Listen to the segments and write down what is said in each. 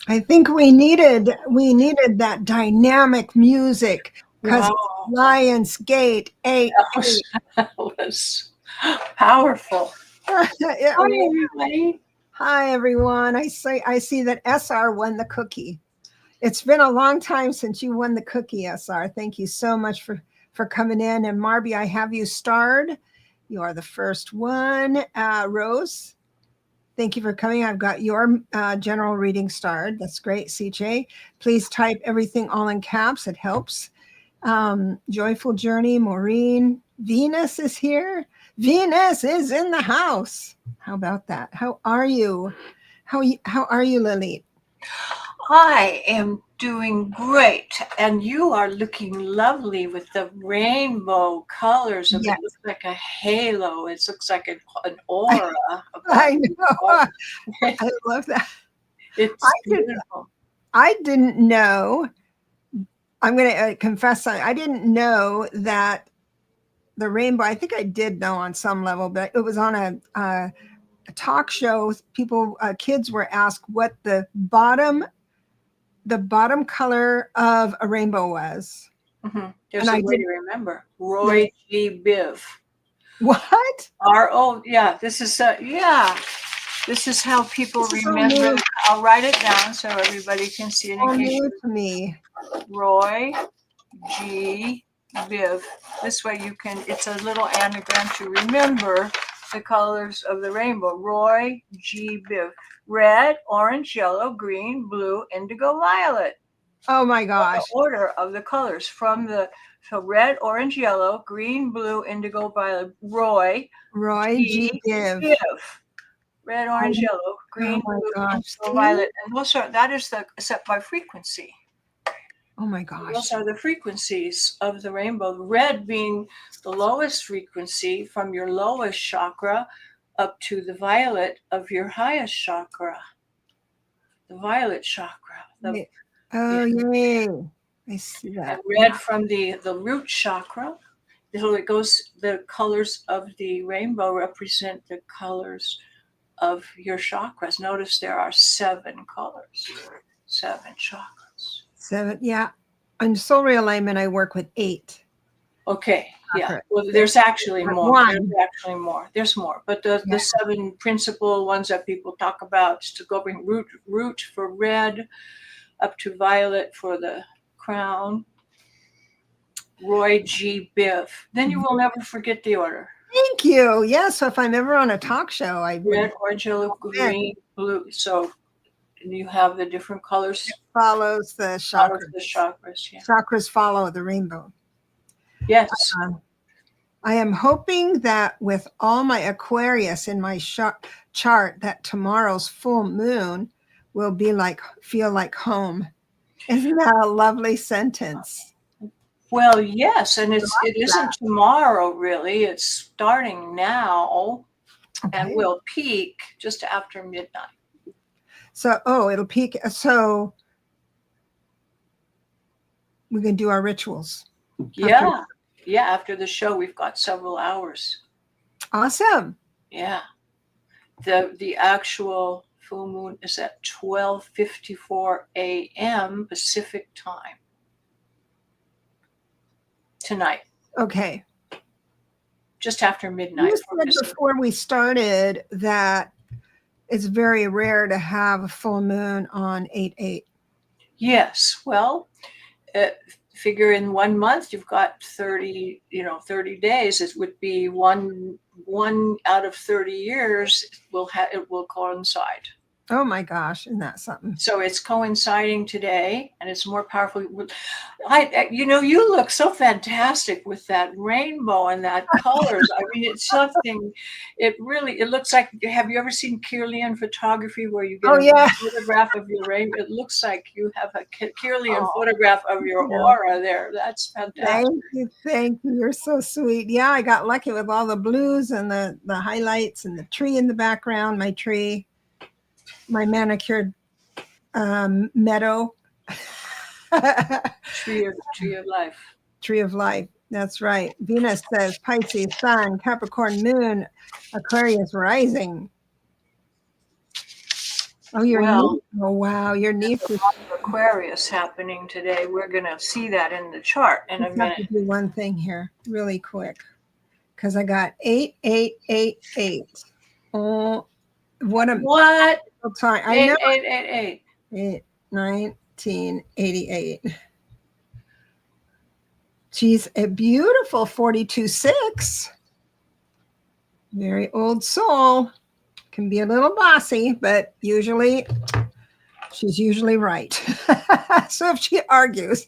I think we needed that dynamic music because Wow. it's Lionsgate 8. That was powerful. Hi, everybody. Hi everyone. I see that SR won the cookie. It's been a long time since you won the cookie, SR. Thank you so much for coming in. And Marby, I have you starred. You are the first one. Rose, thank you for coming. I've got your general reading starred. That's great, CJ. Please type everything all in caps. It helps. Joyful Journey, Maureen. Venus is here. Venus is in the house. How about that? How are you? How are you, Lalit? I am doing great, and you are looking lovely with the rainbow colors of Yes, it. Looks like a halo. It looks like an aura about I you. know. I love that. I It's did. beautiful. I didn't know. I'm going to confess. I didn't know that the rainbow. I think I did know on some level, but it was on a talk show. People, kids were asked what the bottom color of a rainbow was, There's and a I way did. to remember. There, Roy G. Biv. what? Yeah. This is how people This is so remember. new. I'll write it down so everybody can see it in So case. new to me. Roy G. Biv. This way you can, it's a little anagram to remember the colors of the rainbow. Roy G. Biv. Red, orange, yellow, green, blue, indigo, violet. Oh my The gosh. order of the colors from so red, orange, yellow, green, blue, indigo, violet. Roy Roy G. G. Div. Biv. Red, orange, Oh, yellow, oh green, my blue, gosh. indigo, See? violet. And that is the set by frequency. Oh my Those gosh. are the frequencies of the rainbow. Red being the lowest frequency from your lowest chakra up to the violet of your highest chakra, the violet chakra. Yeah. Oh, yay. I see And that. red from the root chakra. So it goes, the colors of the rainbow represent the colors of your chakras. Notice there are 7 colors, 7 chakras. 7. Yeah. On soul realignment, I work with 8 Okay, yeah. chakras. Well, there's actually But more. There's one. actually more. There's more. But the Yeah. 7 principal ones that people talk about is to go bring root for red, up to violet for the crown. Roy G. Biv. Then you will never forget the order. Thank you. Yeah. So if I'm ever on a talk show, I would Red, orange, yellow, green, blue. So you have the different colors follows the out of the chakras. chakras. Yeah. Chakras follow the rainbow. Yes. I am hoping that with all my Aquarius in my chart, that tomorrow's full moon will feel like home. Isn't that a lovely sentence? Well, yes, and it That. isn't tomorrow really. It's starting now and Okay. will peak just after midnight. So, it'll peak. So we can do our rituals. Yeah. Yeah, after the show we've got several hours. Awesome. Yeah. The actual full moon is at 12:54 a.m. Pacific time tonight. Okay. Just after midnight. You said before we started that it's very rare to have a full moon on 8/8. Yes. Well, figure in 1 month you've got 30 days. It would be one out of 30 years it will coincide. Oh my gosh, isn't that something? So it's coinciding today, and it's more powerful. You look so fantastic with that rainbow and that colors. I mean, it's something. It looks like. Have you ever seen Kirlian photography where you get a photograph of your rainbow? It looks like you have a Kirlian photograph of your aura there. That's fantastic. Thank you. You're so sweet. Yeah, I got lucky with all the blues and the highlights and the tree in the background. My tree. My manicured meadow. Tree of life. Tree of life. That's right. Venus says Pisces, Sun, Capricorn, Moon, Aquarius rising. Oh, your Well, knee. Oh, wow. Your knee. there's a lot of Aquarius happening today. We're going to see that in the chart in a Just have minute. to do one thing here really quick because I got 8888. Oh, what a What? time. I know. 8888. 1988. She's a beautiful 42-6. Very old soul. Can be a little bossy, but usually she's usually right. So if she argues.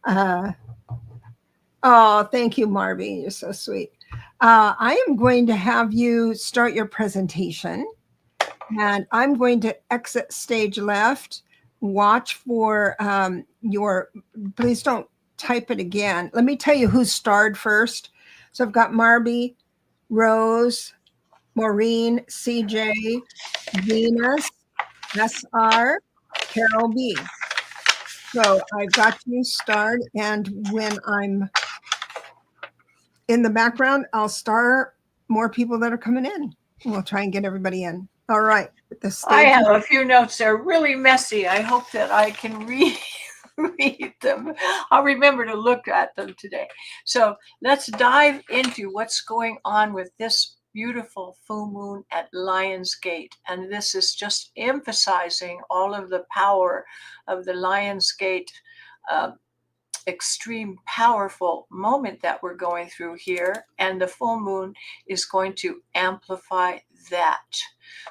Oh, thank you, Marby. You're so sweet. I am going to have you start your presentation, and I'm going to exit stage left. Watch for your, please don't type it again. Let me tell you who starred first. So I've got Marby, Rose, Maureen, CJ, Venus, SR, Carol B. So I've got you starred, and when I'm in the background, I'll star more people that are coming in. We'll try and get everybody in. All right. The I stage. have a few notes. They're really messy. I hope that I can read them. I'll remember to look at them today. So let's dive into what's going on with this beautiful full moon at Lionsgate. And this is just emphasizing all of the power of the Lionsgate extreme powerful moment that we're going through here, and the full moon is going to amplify that.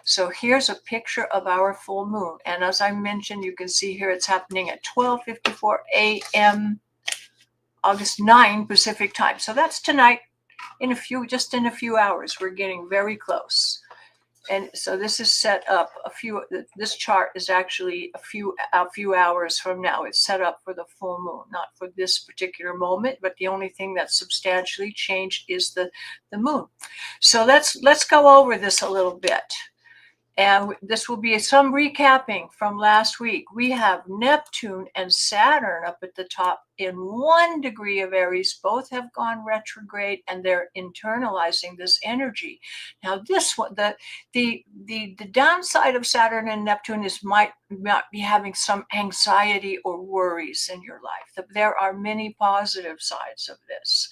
So here's a picture of our full moon, and as I mentioned, you can see here it's happening at 12:54 a.m. August 9 Pacific time. So that's tonight. In a few hours. We're getting very close. And so this is set up this chart is actually a few hours from now. It's set up for the full moon, not for this particular moment, but the only thing that's substantially changed is the moon. So let's go over this a little bit. And this will be some recapping from last week. We have Neptune and Saturn up at the top in 1 degree of Aries. Both have gone retrograde, and they're internalizing this energy. Now, this one, the downside of Saturn and Neptune is might be having some anxiety or worries in your life. There are many positive sides of this.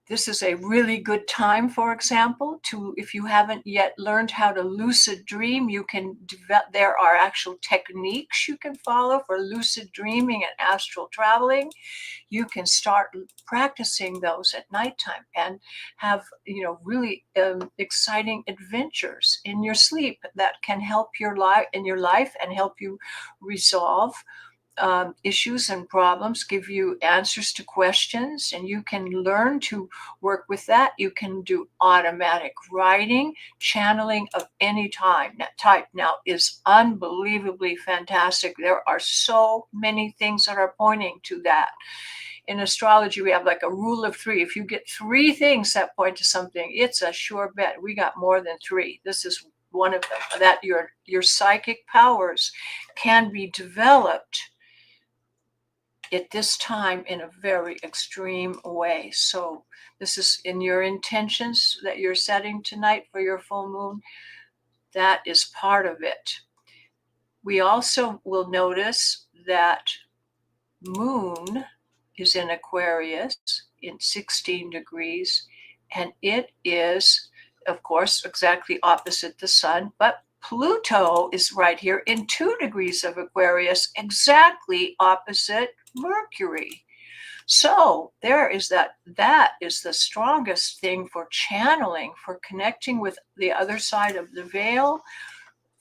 This is a really good time, for example, if you haven't yet learned how to lucid dream, you can develop, there are actual techniques you can follow for lucid dreaming and astral traveling. You can start practicing those at nighttime and have, really exciting adventures in your sleep that can help your life and help you resolve issues and problems, give you answers to questions, and you can learn to work with that. You can do automatic writing, channeling of any type now is unbelievably fantastic. There are so many things that are pointing to that. In astrology, we have like a rule of 3. If you get 3 things that point to something, it's a sure bet. We got more than 3. This is one of them, that your psychic powers can be developed at this time in a very extreme way. So this is in your intentions that you're setting tonight for your full moon. That is part of it. We also will notice that moon is in Aquarius in 16 degrees, and it is, of course, exactly opposite the sun, but Pluto is right here in 2 degrees of Aquarius, exactly opposite Mercury. So there is that is the strongest thing for channeling, for connecting with the other side of the veil,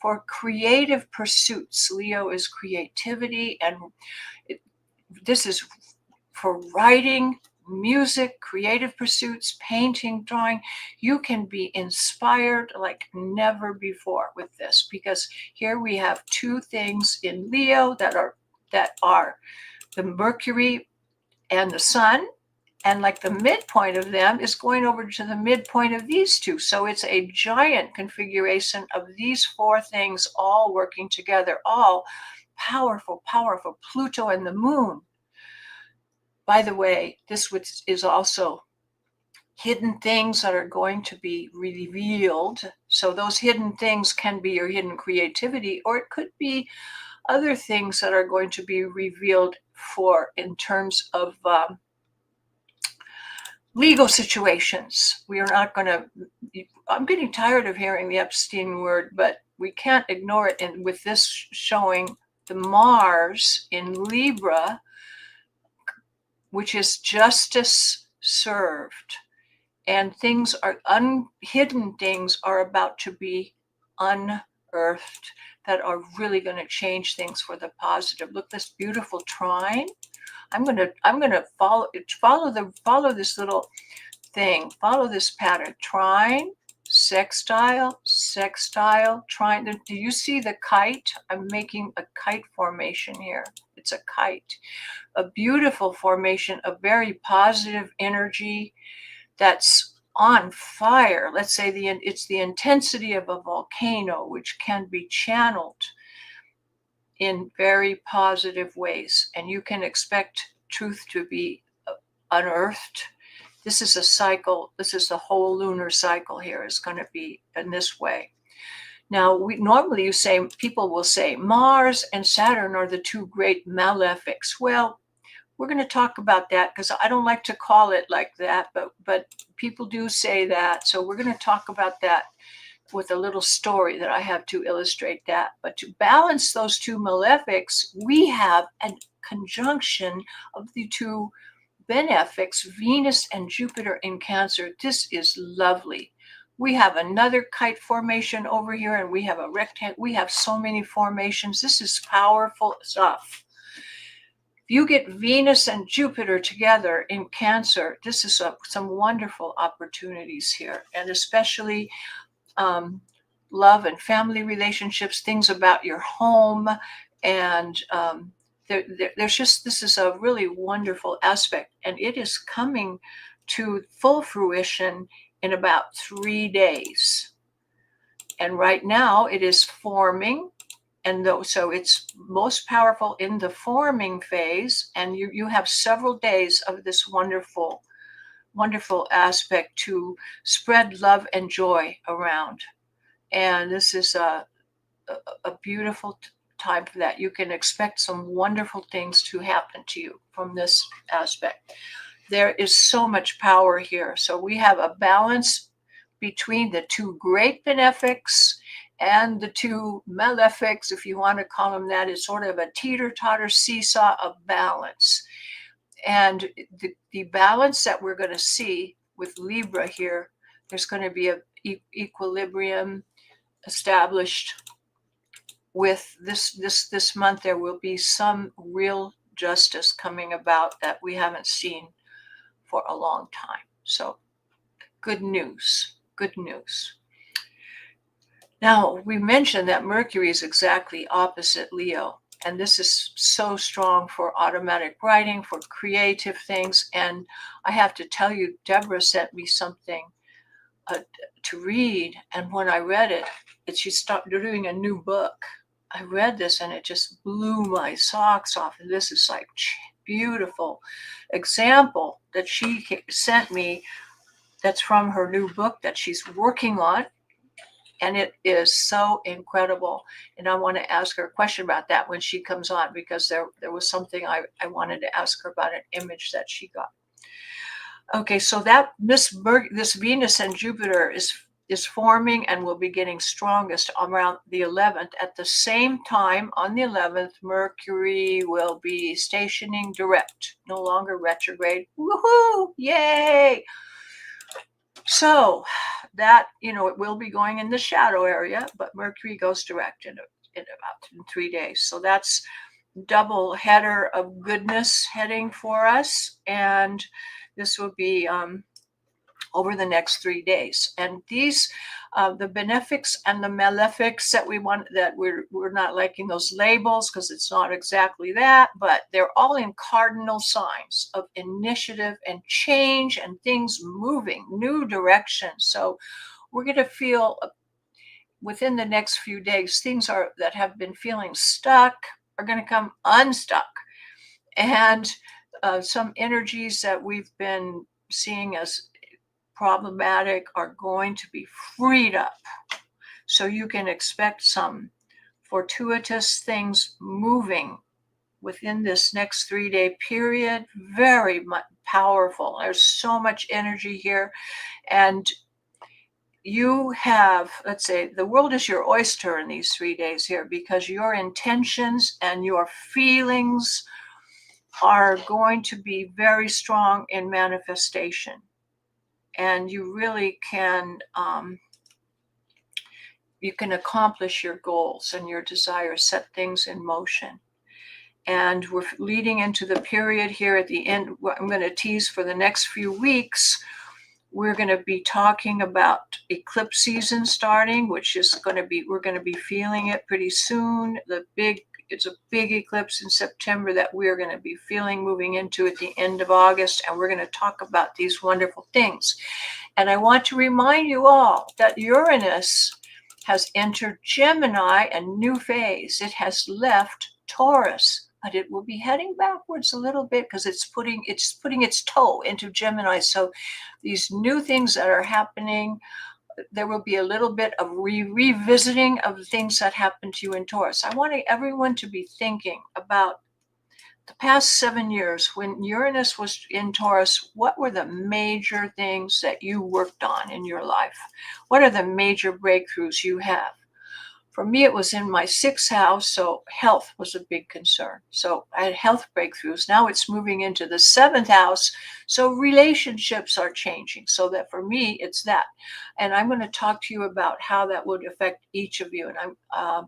for creative pursuits. Leo is creativity, and this is for writing, music, creative pursuits, painting, drawing. You can be inspired like never before with this, because here we have 2 things in Leo that are the Mercury and the Sun, and like the midpoint of them is going over to the midpoint of these 2. So it's a giant configuration of these 4 things all working together, all powerful, Pluto and the moon. By the way, this is also hidden things that are going to be revealed So those hidden things can be your hidden creativity, or it could be other things that are going to be revealed for in terms of legal situations. We are not going to, I'm getting tired of hearing the Epstein word, but we can't ignore it. And with this showing the Mars in Libra, which is justice served, and things are hidden things are about to be unearthed that are really going to change things for the positive. Look, this beautiful trine. I'm gonna follow this little thing. Follow this pattern. Trine, sextile, sextile, trine. Do you see the kite? I'm making a kite formation here. It's a kite. A beautiful formation, a very positive energy that's on fire. Let's say it's the intensity of a volcano, which can be channeled in very positive ways. And you can expect truth to be unearthed. This is a cycle. This is the whole lunar cycle here is going to be in this way. Now, normally people will say Mars and Saturn are the two great malefics. Well, we're going to talk about that because I don't like to call it like that, but people do say that. So we're going to talk about that with a little story that I have to illustrate that. But to balance those two malefics, we have a conjunction of the two benefics, Venus and Jupiter in Cancer. This is lovely. We have another kite formation over here, and we have a rectangle. We have so many formations. This is powerful stuff. If you get Venus and Jupiter together in Cancer, this is some wonderful opportunities here, and especially love and family relationships, things about your home, and there's just, this is a really wonderful aspect, and it is coming to full fruition in about 3 days. And right now it is forming, and so it's most powerful in the forming phase, and you have several days of this wonderful aspect to spread love and joy around. And this is a beautiful time for that. You can expect some wonderful things to happen to you from this aspect. There is so much power here. So we have a balance between the two great benefics and the two malefics, if you want to call them that. It's sort of a teeter-totter seesaw of balance. And the balance that we're going to see with Libra here, there's going to be an equilibrium established with this month. There will be some real justice coming about that we haven't seen for a long time. So good news. Now, we mentioned that Mercury is exactly opposite Leo, and this is so strong for automatic writing, for creative things. And I have to tell you, Debra sent me something to read, and when I read it, she's doing a new book. I read this and it just blew my socks off. And this is like beautiful example that she sent me that's from her new book that she's working on. And it is so incredible. And I want to ask her a question about that when she comes on, because there was something I wanted to ask her about, an image that she got. Okay, so that this Venus and Jupiter is forming and will be getting strongest around the 11th. At the same time, on the 11th, Mercury will be stationing direct, no longer retrograde. Woohoo! Yay! So that, it will be going in the shadow area, but Mercury goes direct in about 3 days. So that's double header of goodness heading for us. And this will be over the next 3 days. And these, the benefics and the malefics that we're not liking those labels because it's not exactly that, but they're all in cardinal signs of initiative and change and things moving, new directions. So we're going to feel within the next few days, things that have been feeling stuck are going to come unstuck. And some energies that we've been seeing as problematic are going to be freed up. So you can expect some fortuitous things moving within this next 3-day period. Very much powerful. There's so much energy here. And you have, let's say, the world is your oyster in these 3 days here, because your intentions and your feelings are going to be very strong in manifestation. And you really can, you can accomplish your goals and your desires, set things in motion. And we're leading into the period here at the end. I'm going to tease for the next few weeks. We're going to be talking about eclipse season starting, which is going to be, we're going to be feeling it pretty soon. It's a big eclipse in September that we're going to be feeling moving into at the end of August. And we're going to talk about these wonderful things. And I want to remind you all that Uranus has entered Gemini, a new phase. It has left Taurus, but it will be heading backwards a little bit because it's putting its toe into Gemini. So these new things that are happening, there will be a little bit of revisiting of the things that happened to you in Taurus. I want everyone to be thinking about the past 7 years when Uranus was in Taurus. What were the major things that you worked on in your life? What are the major breakthroughs you have? For me, it was in my 6th house, so health was a big concern. So I had health breakthroughs. Now it's moving into the 7th house, so relationships are changing. So that for me, it's that. And I'm going to talk to you about how that would affect each of you. And I'm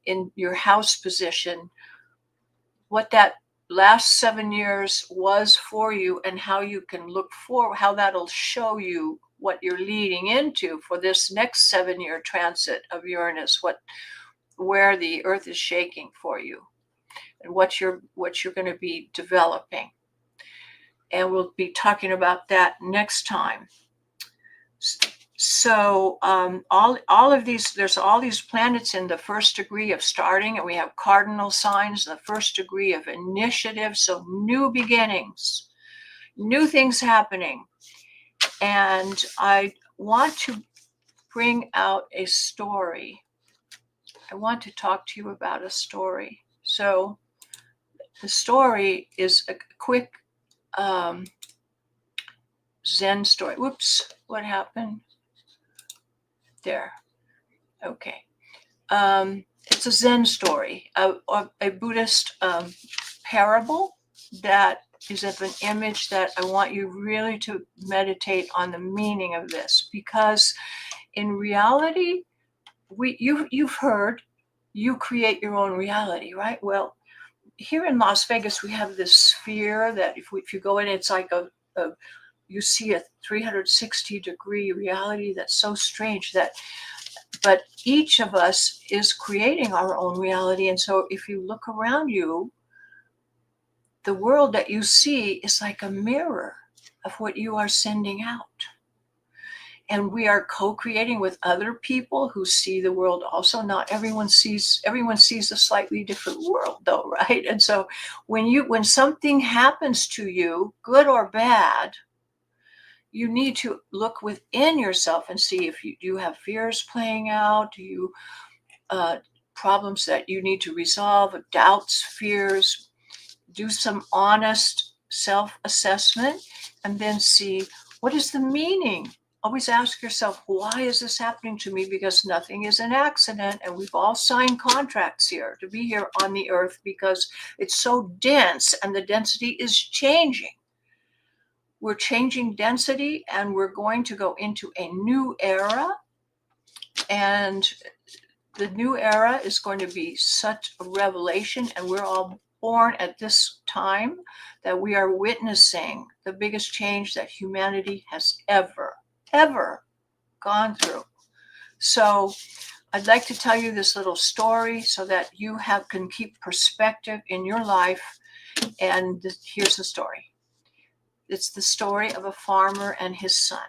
in your house position, what that last 7 years was for you and how you can look forward, how that'll show you what you're leading into for this next 7-year transit of Uranus, where the earth is shaking for you and what you're going to be developing. And we'll be talking about that next time. So all of these, there's all these planets in the first degree of starting, and we have cardinal signs, the first degree of initiative. So new beginnings, new things happening. And I want to bring out a story. I want to talk to you about a story. So the story is a quick Zen story. Whoops, what happened? There. Okay. It's a Zen story, a Buddhist parable that is of an image that I want you really to meditate on the meaning of this, because in reality, you've heard, you create your own reality, right? Well, here in Las Vegas, we have this sphere that if you go in, it's like you see a 360-degree reality that's so strange but each of us is creating our own reality. And so if you look around you, the world that you see is like a mirror of what you are sending out. And we are co-creating with other people who see the world also. Not everyone sees a slightly different world though, right? And so when something happens to you, good or bad, you need to look within yourself and see if you have fears playing out, do you problems that you need to resolve, doubts, fears. Do some honest self-assessment and then see what is the meaning. Always ask yourself, why is this happening to me? Because nothing is an accident, and we've all signed contracts here to be here on the earth because it's so dense and the density is changing. We're changing density, and we're going to go into a new era. And the new era is going to be such a revelation, and we're all born at this time that we are witnessing the biggest change that humanity has ever gone through. So I'd like to tell you this little story so that you can keep perspective in your life. And here's the story. It's the story of a farmer and his son.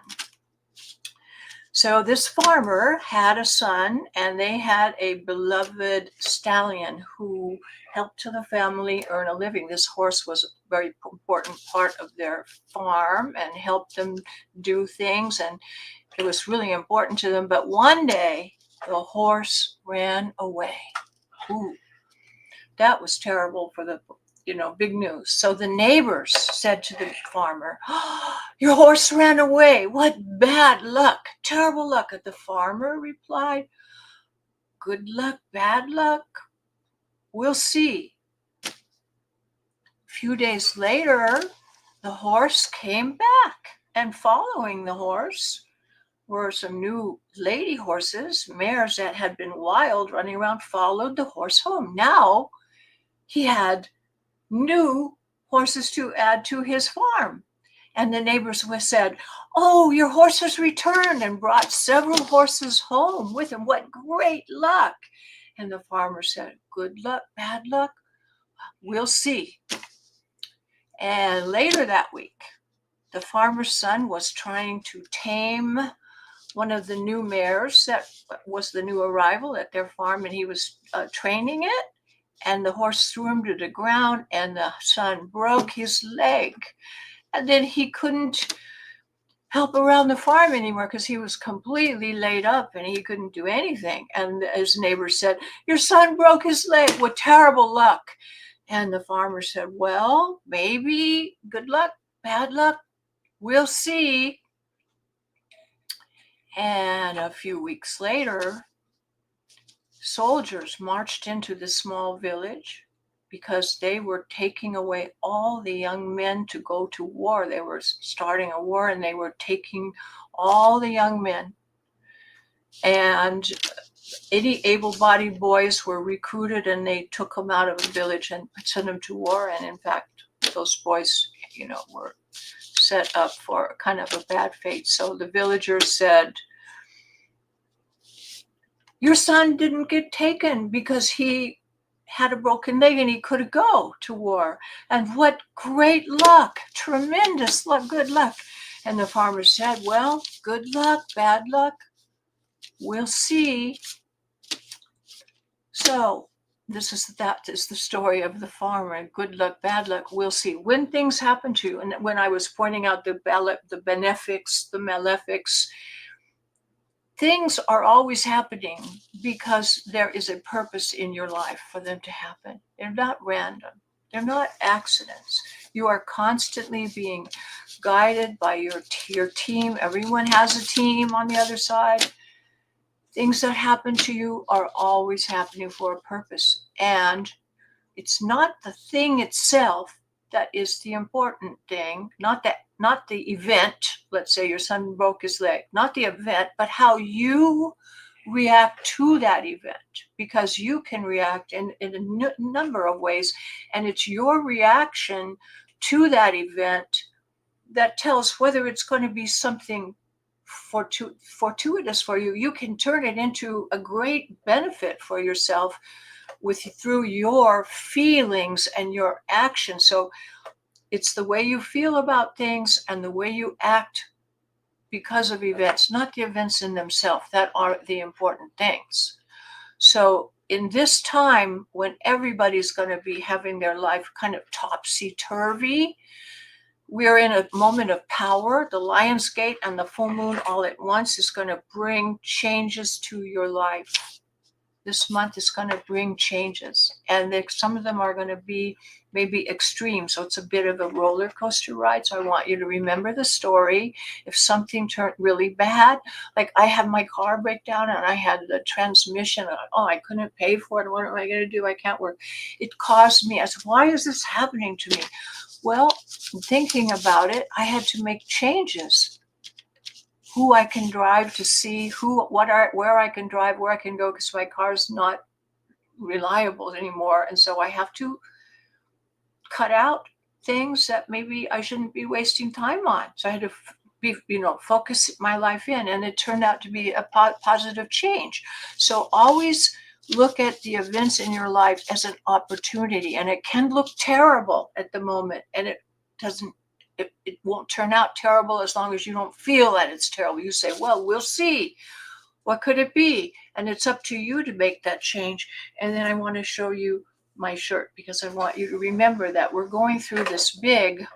So this farmer had a son, and they had a beloved stallion who helped to the family earn a living. This horse was a very important part of their farm and helped them do things, and it was really important to them. But one day, the horse ran away. Ooh, that was terrible for the, big news. So the neighbors said to the farmer, "Oh, your horse ran away. What bad luck, terrible luck." And the farmer replied, "Good luck, bad luck, we'll see." A few days later, the horse came back, and following the horse were some new lady horses, mares that had been wild, running around, followed the horse home. Now he had new horses to add to his farm. And the neighbors said, "Oh, your horse has returned," and brought several horses home with him. What great luck. And the farmer said, "Good luck, bad luck, we'll see." And later that week, the farmer's son was trying to tame one of the new mares that was the new arrival at their farm, and he was training it. And the horse threw him to the ground, and the son broke his leg. And then he couldn't help around the farm anymore because he was completely laid up and he couldn't do anything. And his neighbor said, "Your son broke his leg. What terrible luck." And the farmer said, "Well, maybe good luck, bad luck, we'll see." And a few weeks later, soldiers marched into the small village because they were taking away all the young men to go to war. They were starting a war, and they were taking all the young men. And any able-bodied boys were recruited, and they took them out of the village and sent them to war. And in fact, those boys, were set up for kind of a bad fate. So the villagers said, "Your son didn't get taken because he had a broken leg and he couldn't go to war. And what great luck, tremendous luck, good luck." And the farmer said, "Well, good luck, bad luck, we'll see." So that is the story of the farmer. Good luck, bad luck, we'll see. When things happen to you, and when I was pointing out the benefics, the malefics, things are always happening because there is a purpose in your life for them to happen. They're not random. They're not accidents. You are constantly being guided by your team. Everyone has a team on the other side. Things that happen to you are always happening for a purpose. And it's not the thing itself that is the important thing, not the event. Let's say your son broke his leg, not the event, but how you react to that event, because you can react in a number of ways, and it's your reaction to that event that tells whether it's going to be something fortuitous for you. You can turn it into a great benefit for yourself through your feelings and your actions. So it's the way you feel about things and the way you act because of events, not the events in themselves, that are the important things. So in this time when everybody's going to be having their life kind of topsy-turvy, we're in a moment of power. The Lion's Gate and the full moon all at once is going to bring changes to your life. This month is going to bring changes, and some of them are going to be maybe extreme. So it's a bit of a roller coaster ride. So I want you to remember the story. If something turned really bad, like I had my car break down and I had the transmission, I couldn't pay for it. What am I going to do? I can't work. It caused me, I said, why is this happening to me? Well, thinking about it, I had to make changes. Who I can drive to see, where I can drive, where I can go, because my car's not reliable anymore. And so I have to cut out things that maybe I shouldn't be wasting time on. So I had to focus my life in, and it turned out to be a positive change. So always look at the events in your life as an opportunity, and it can look terrible at the moment, and it won't turn out terrible as long as you don't feel that it's terrible. You say, well, we'll see. What could it be? And it's up to you to make that change. And then I want to show you my shirt, because I want you to remember that we're going through this big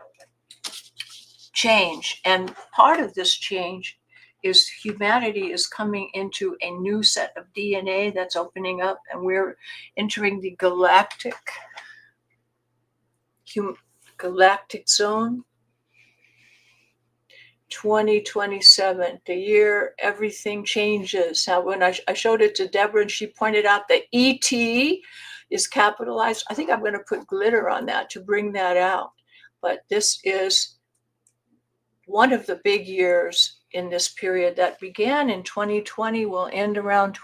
change. And part of this change is humanity is coming into a new set of DNA that's opening up, and we're entering the galactic zone. 2027, the year everything changes. Now, when I showed it to Debra and she pointed out the ET is capitalized, I think I'm going to put glitter on that to bring that out. But this is one of the big years in this period that began in 2020, will end around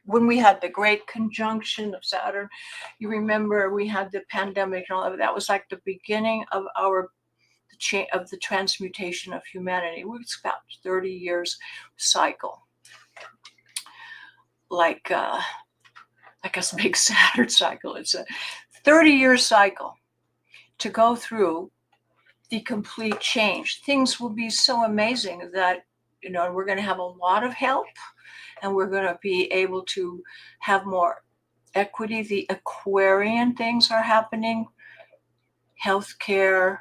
when we had the great conjunction of Saturn. You remember we had the pandemic and all of that. Was like the beginning of the transmutation of humanity. It's about 30 years cycle, like a big Saturn cycle. It's a 30-year cycle to go through the complete change. Things will be so amazing that, we're going to have a lot of help, and we're going to be able to have more equity. The Aquarian things are happening, healthcare,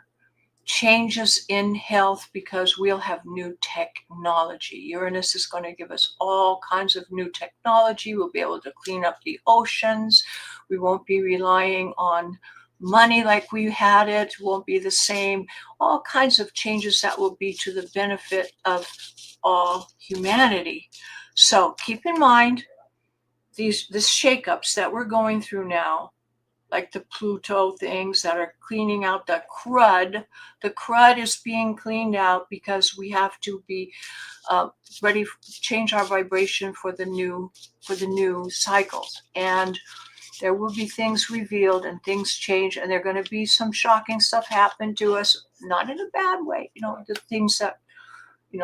changes in health, because we'll have new technology. Uranus is going to give us all kinds of new technology. We'll be able to clean up the oceans. We won't be relying on money like we had it. Won't be the same. All kinds of changes that will be to the benefit of all humanity. So keep in mind these shakeups that we're going through now, like the Pluto things that are cleaning out the crud. The crud is being cleaned out because we have to be ready to change our vibration for the new cycles. And there will be things revealed and things change, and there are going to be some shocking stuff happen to us, not in a bad way. The things that, you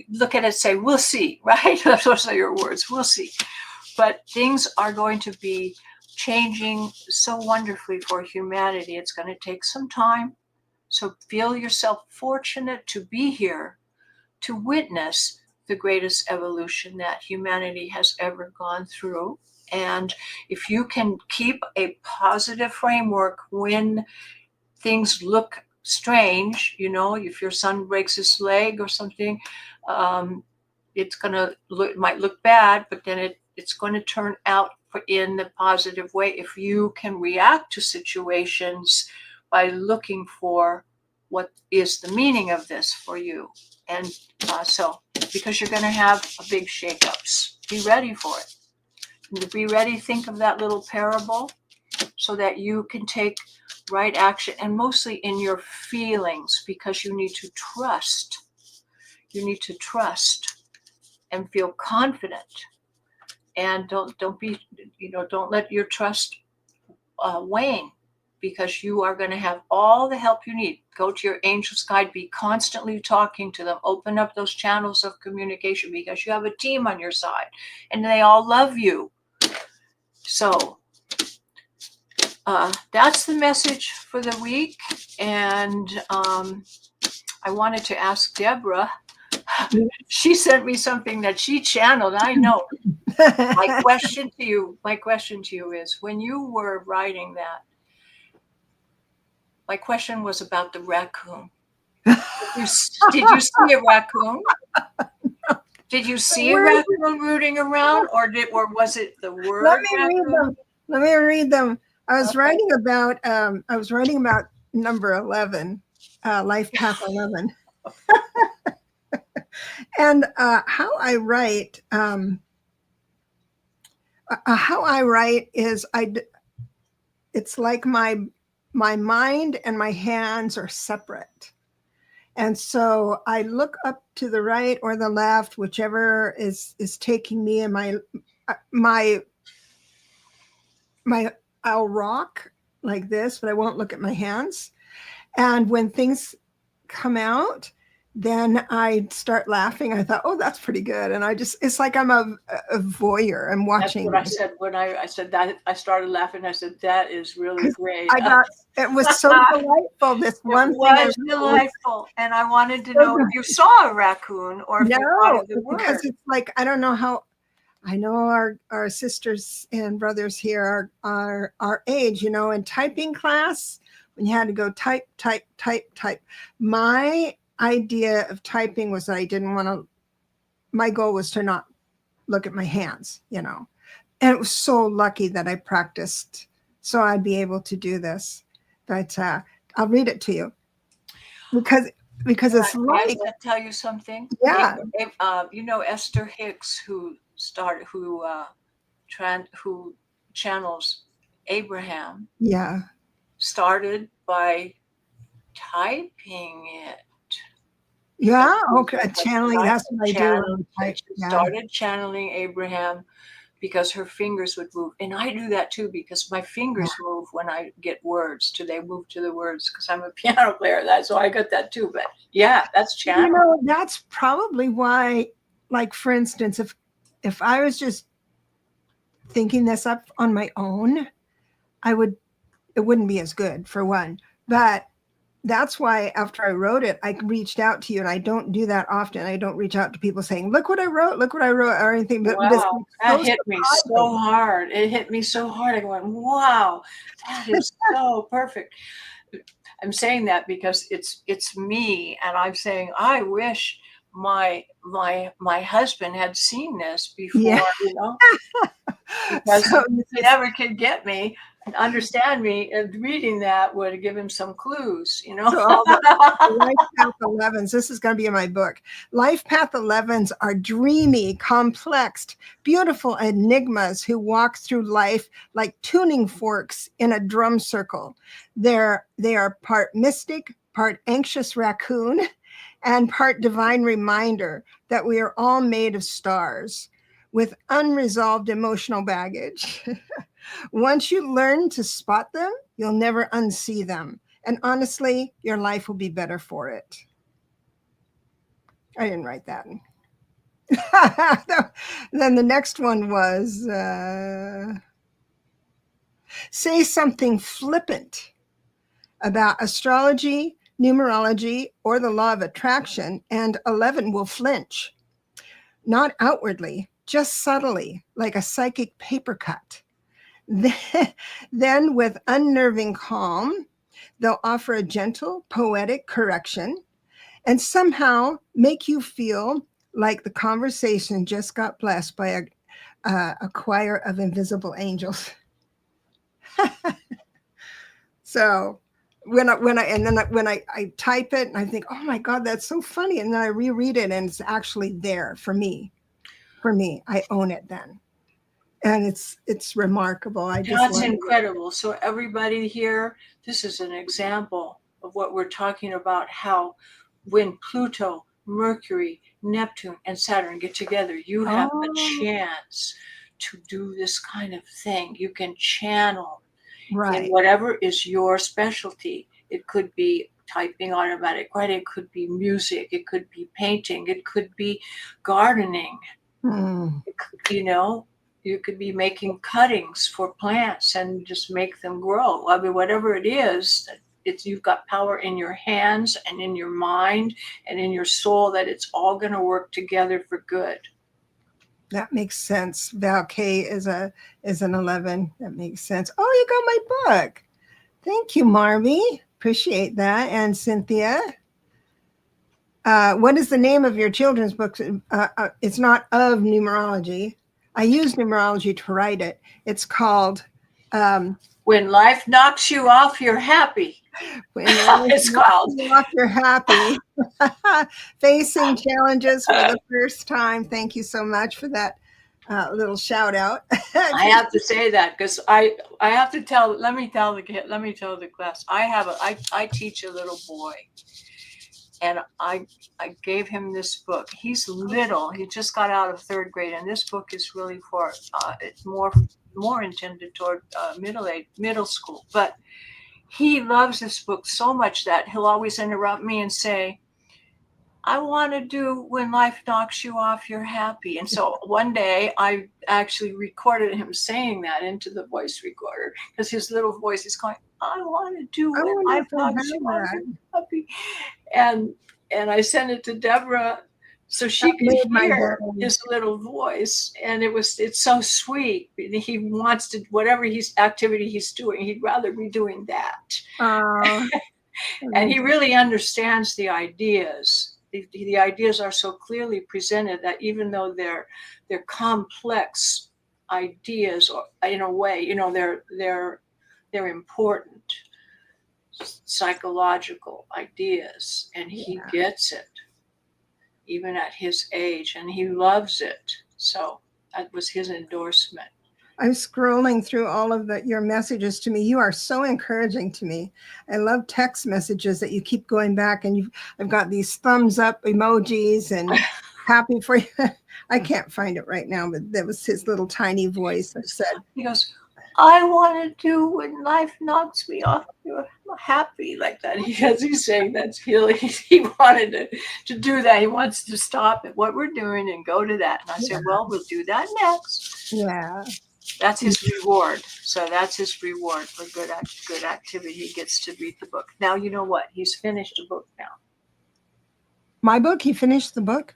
look at it and say, we'll see, right? Those are your words, we'll see. But things are going to be changing so wonderfully for humanity. It's going to take some time. So feel yourself fortunate to be here to witness the greatest evolution that humanity has ever gone through. And if you can keep a positive framework when things look strange, if your son breaks his leg or something, it might look bad, but then it's going to turn out in the positive way if you can react to situations by looking for what is the meaning of this for you. And so, because you're going to have a big shakeups, be ready for it. And to be ready, think of that little parable so that you can take right action, and mostly in your feelings, because you need to trust. You need to trust and feel confident. And don't let your trust wane, because you are going to have all the help you need. Go to your angel's guide, be constantly talking to them, open up those channels of communication, because you have a team on your side and they all love you. So that's the message for the week. And I wanted to ask Debra. She sent me something that she channeled. I know. My question to you is, when you were writing that, my question was about the raccoon. Did you see a raccoon? Did you see a raccoon rooting around, or was it the word? Let me read them. I was writing about number 11, life path 11. And how I write is it's like my mind and my hands are separate. And so I look up to the right or the left, whichever is taking me, and I'll rock like this, but I won't look at my hands. And when things come out, then I start laughing. I thought, oh, that's pretty good. And it's like I'm a voyeur. I'm watching. That's what I said when I said that. I started laughing. I said, that is really great. It was so delightful. This one thing was delightful. And I wanted to know if you saw a raccoon or if you thought of the word. Because it's like, I don't know how. I know our sisters and brothers here are our age, in typing class, when you had to go type. My idea of typing was I didn't want to my goal was to not look at my hands, you know. And it was so lucky that I practiced so I'd be able to do this. But I'll read it to you because it's May like, I tell you something? yeah, You know Esther Hicks, who channels Abraham, yeah, started by typing it. yeah. Okay, channeling. That's what I do. She Yeah, started channeling Abraham because her fingers would move. And I do that too because my fingers move when I get words. They move to the words because I'm a piano player. That's why I got that too. But yeah, that's channeling. you know, that's probably why. Like for instance, if I was just thinking this up on my own, it wouldn't be as good for one. But that's why after I wrote it, I reached out to you, and I don't do that often. I don't reach out to people saying, look what I wrote, or anything. But it's Wow, that so hit me so hard. It hit me so hard. I went, wow, that is so perfect. I'm saying that because it's me, and I'm saying I wish my husband had seen this before, yeah. you know, because So he never could get me and understand me, and reading that would give him some clues, you know. So all the life path 11s, this is going to be in my book. Life path 11s are dreamy, complex, beautiful enigmas who walk through life like tuning forks in a drum circle. They are part mystic, part anxious raccoon, and part divine reminder that we are all made of stars with unresolved emotional baggage. Once you learn to spot them, you'll never unsee them. And honestly, your life will be better for it. I didn't write that. Then the next one was say something flippant about astrology, numerology, or the law of attraction, and 11 will flinch. Not outwardly, just subtly, like a psychic paper cut. Then, with unnerving calm, they'll offer a gentle, poetic correction and somehow make you feel like the conversation just got blessed by a choir of invisible angels. So when I type it and I think, oh my God, that's so funny, and then I reread it and it's actually there for me. For me, I own it then, and it's remarkable. I just That's love it. incredible. So everybody here, this is an example of what we're talking about, how when Pluto, Mercury, Neptune, and Saturn get together, you have a chance to do this kind of thing. You can channel in whatever is your specialty. It could be typing automatic writing, it could be music, it could be painting, it could be gardening. It could, you know, you could be making cuttings for plants and just make them grow. I mean, whatever it is, you've got power in your hands and in your mind and in your soul that it's all going to work together for good. That makes sense. Val K is an 11. That makes sense. Oh, you got my book. Thank you, Marby. Appreciate that. And Cynthia, what is the name of your children's book? It's not of numerology. I use numerology to write it. It's called When Life Knocks You Off, You're Happy. When it's called Off, You're Happy. Facing challenges for the first time. Thank you so much for that little shout out. I have to say that because I have to tell. Let me tell the class. I teach a little boy, and I gave him this book. He's little. He just got out of third grade, and this book is really for it's more intended toward middle school. But he loves this book so much that he'll always interrupt me and say, I want to do When Life Knocks You Off, You're Happy. And so one day I actually recorded him saying that into the voice recorder because his little voice is going, I want to do When Life Knocks You Off, You're Happy. And I sent it to Debra so she could hear his little voice. And it's so sweet. He wants to, whatever activity he's doing, he'd rather be doing that. And he really understands the ideas. the ideas are so clearly presented that even though they're complex ideas, or in a way, you know, they're important psychological ideas, and he gets it even at his age, and he loves it. So that was his endorsement. I'm scrolling through all of your messages to me. You are so encouraging to me. I love text messages that you keep going back, and I've got these thumbs up emojis and happy for you. I can't find it right now, but that was his little tiny voice that said, he goes, I want to do when life knocks me off. You're happy like that. He's saying that he wanted to do that. He wants to stop at what we're doing and go to that. And I said, well, we'll do that next. Yeah. That's his reward. So that's his reward for good activity. He gets to read the book. Now, you know what? He's finished a book now. My book? He finished the book?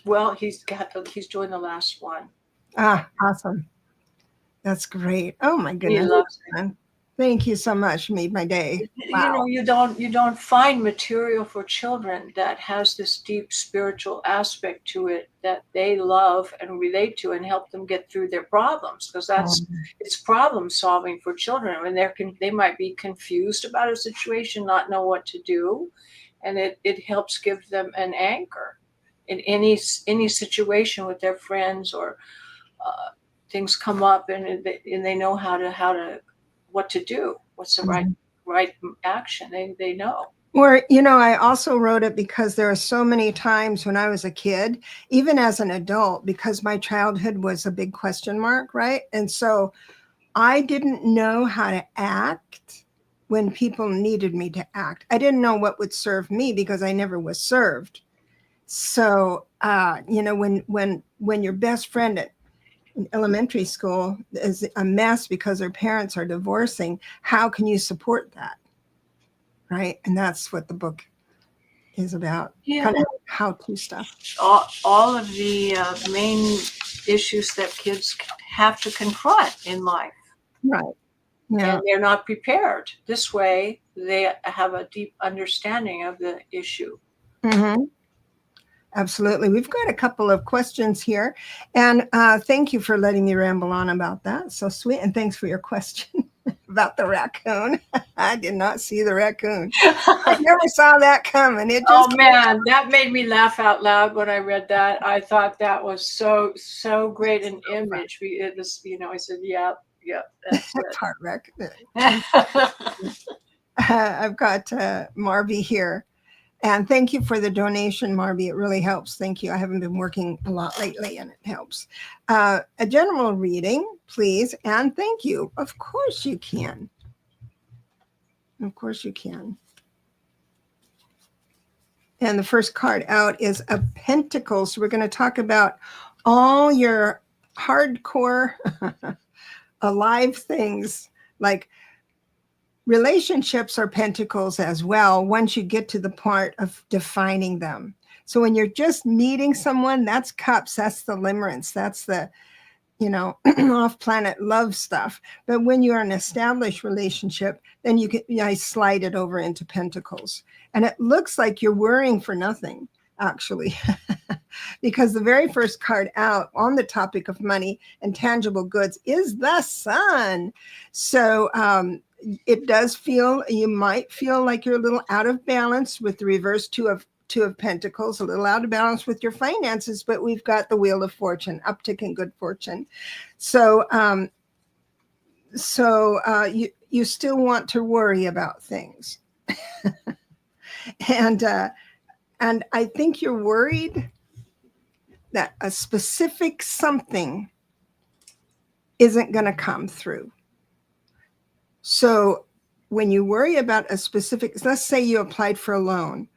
Well, he's doing the last one. Ah, awesome. That's great. Oh my goodness. He loves it. Thank you so much. You made my day. Wow. You know, you don't find material for children that has this deep spiritual aspect to it that they love and relate to and help them get through their problems, because it's problem solving for children. I mean, they might be confused about a situation, not know what to do, and it helps give them an anchor in any situation with their friends, or things come up, and they know what to do. What's the right action? They know. Or, you know, I also wrote it because there are so many times when I was a kid, even as an adult, because my childhood was a big question mark, right? And so I didn't know how to act when people needed me to act. I didn't know what would serve me because I never was served. So, you know, when your best friend in elementary school is a mess because their parents are divorcing, how can you support that? Right? And that's what the book is about. Yeah. Kind of how-to stuff. All of the main issues that kids have to confront in life. Right. Yeah. And they're not prepared. This way, they have a deep understanding of the issue. Mm-hmm. Absolutely. We've got a couple of questions here. And thank you for letting me ramble on about that. So sweet. And thanks for your question about the raccoon. I did not see the raccoon. I never saw that coming. Man, that made me laugh out loud when I read that. I thought that was so great an image. It was, you know, I said, yeah, that's it. Part wreck. I've got Marby here. And thank you for the donation, Marby. It really helps. Thank you. I haven't been working a lot lately, and it helps. A general reading, please. And thank you. Of course you can. Of course you can. And the first card out is a Pentacle. So we're going to talk about all your hardcore alive things, like relationships are pentacles as well, once you get to the part of defining them. So when you're just meeting someone, that's cups, that's the limerence, that's the, you know, off-planet love stuff. But when you're an established relationship, then I slide it over into pentacles. And it looks like you're worrying for nothing, actually, because the very first card out on the topic of money and tangible goods is the Sun. So, it does feel, you might feel like you're a little out of balance with the reverse two of Pentacles, a little out of balance with your finances, but we've got the Wheel of Fortune, uptick in good fortune. So, you still want to worry about things. And I think you're worried that a specific something isn't going to come through. So when you worry about a specific, let's say you applied for a loan,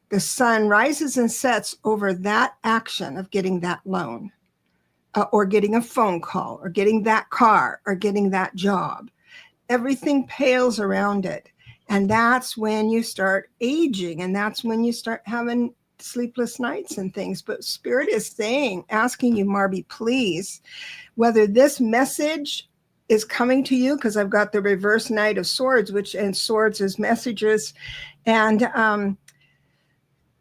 the sun rises and sets over that action of getting that loan, or getting a phone call, or getting that car, or getting that job. Everything pales around it. And that's when you start aging, and that's when you start having sleepless nights and things. But Spirit is asking you, Marby, please, whether this message is coming to you, because I've got the reverse Knight of Swords, and swords is messages. And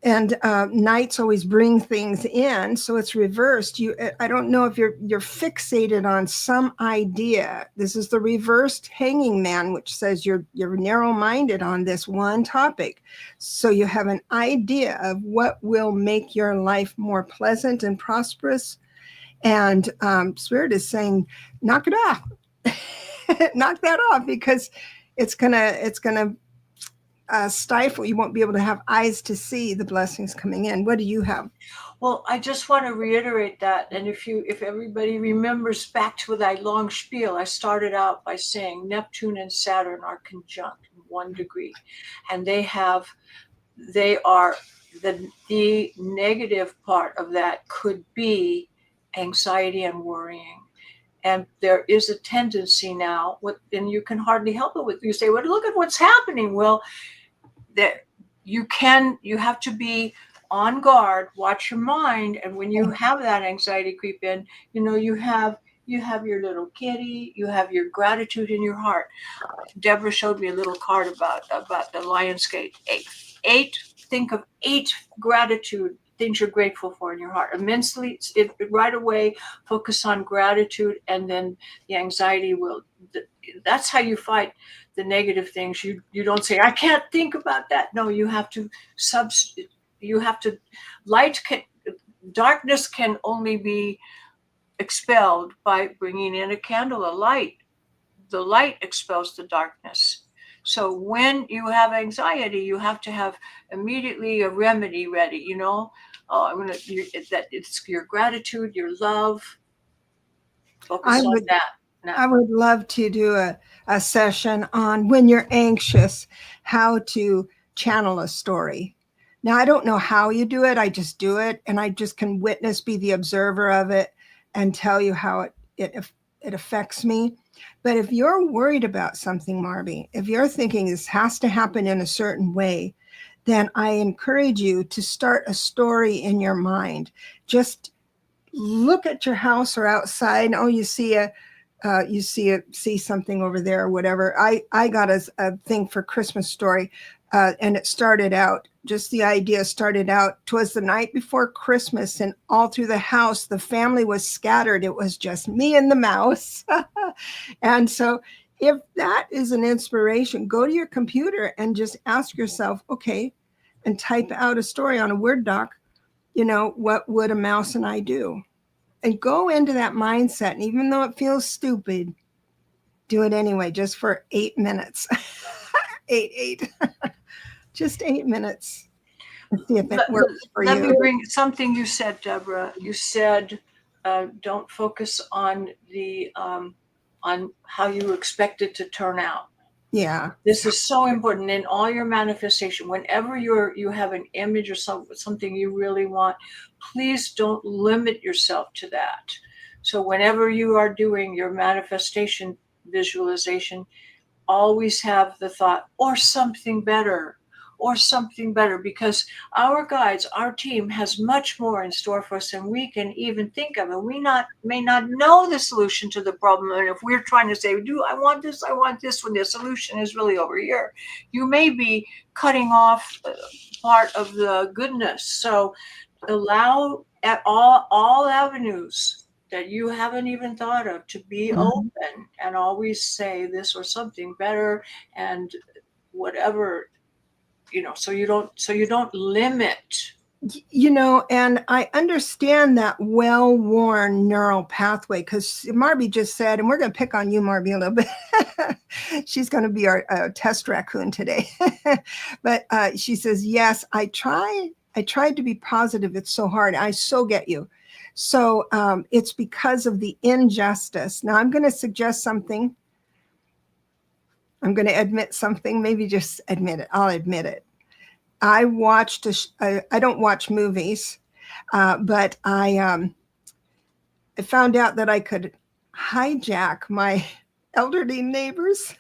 and nights always bring things in, so it's reversed. I don't know if you're fixated on some idea. This is the reversed hanging man, which says you're narrow-minded on this one topic. So you have an idea of what will make your life more pleasant and prosperous, and Spirit is saying, knock it off. Knock that off, because it's gonna stifle. You won't be able to have eyes to see the blessings coming in. What do you have? Well, I just want to reiterate that. And if everybody remembers back to that long spiel, I started out by saying Neptune and Saturn are conjunct in 1 degree. And they are the negative part of that could be anxiety and worrying. And there is a tendency now, and you can hardly help it with, you say, well, look at what's happening. Well, that you have to be on guard, watch your mind. And when you have that anxiety creep in, you have your little kitty, you have your gratitude in your heart. Debra showed me a little card about the Lionsgate 8. Think of 8 gratitude things you're grateful for in your heart. Immensely, right away, focus on gratitude, and then the anxiety will. That's how you fight the negative things. You don't say, I can't think about that. No, you have to darkness can only be expelled by bringing in a candle, a light. The light expels the darkness. So when you have anxiety, you have to have immediately a remedy ready. It's your gratitude, your love. Focus on that. I would love to do a session on when you're anxious, how to channel a story. Now, I don't know how you do it. I just do it, and I just can witness, be the observer of it, and tell you how it affects me. But if you're worried about something, Marby, if you're thinking this has to happen in a certain way, then I encourage you to start a story in your mind. Just look at your house or outside. Oh, you see something over there or whatever. I got a thing for Christmas story, and it started out, just the idea started out, 'twas the night before Christmas, and all through the house, the family was scattered. It was just me and the mouse. And so if that is an inspiration, go to your computer and just ask yourself, okay, and type out a story on a Word doc, what would a mouse and I do? And go into that mindset. And even though it feels stupid, do it anyway, just for 8 minutes. eight. Just 8 minutes. And see if it works for you. Let me bring something you said, Debra. You said, don't focus on on how you expect it to turn out. Yeah. This is so important in all your manifestation. Whenever you have an image or something you really want, please don't limit yourself to that. So whenever you are doing your manifestation visualization, always have the thought, or something better, because our guides, our team has much more in store for us than we can even think of. And we may not know the solution to the problem. And if we're trying to say, I want this, when the solution is really over here, you may be cutting off part of the goodness. So allow at all avenues that you haven't even thought of to be open, and always say this or something better, and whatever, so you don't limit. And I understand that well-worn neural pathway, because Marby just said, and we're going to pick on you, Marby, a little bit. She's going to be our test raccoon today. But she says, yes, I tried to be positive. It's so hard. I so get you. So it's because of the injustice. Now I'm going to suggest something. I'm going to admit something. Maybe just admit it. I'll admit it. I watched I don't watch movies, but I found out that I could hijack my elderly neighbor's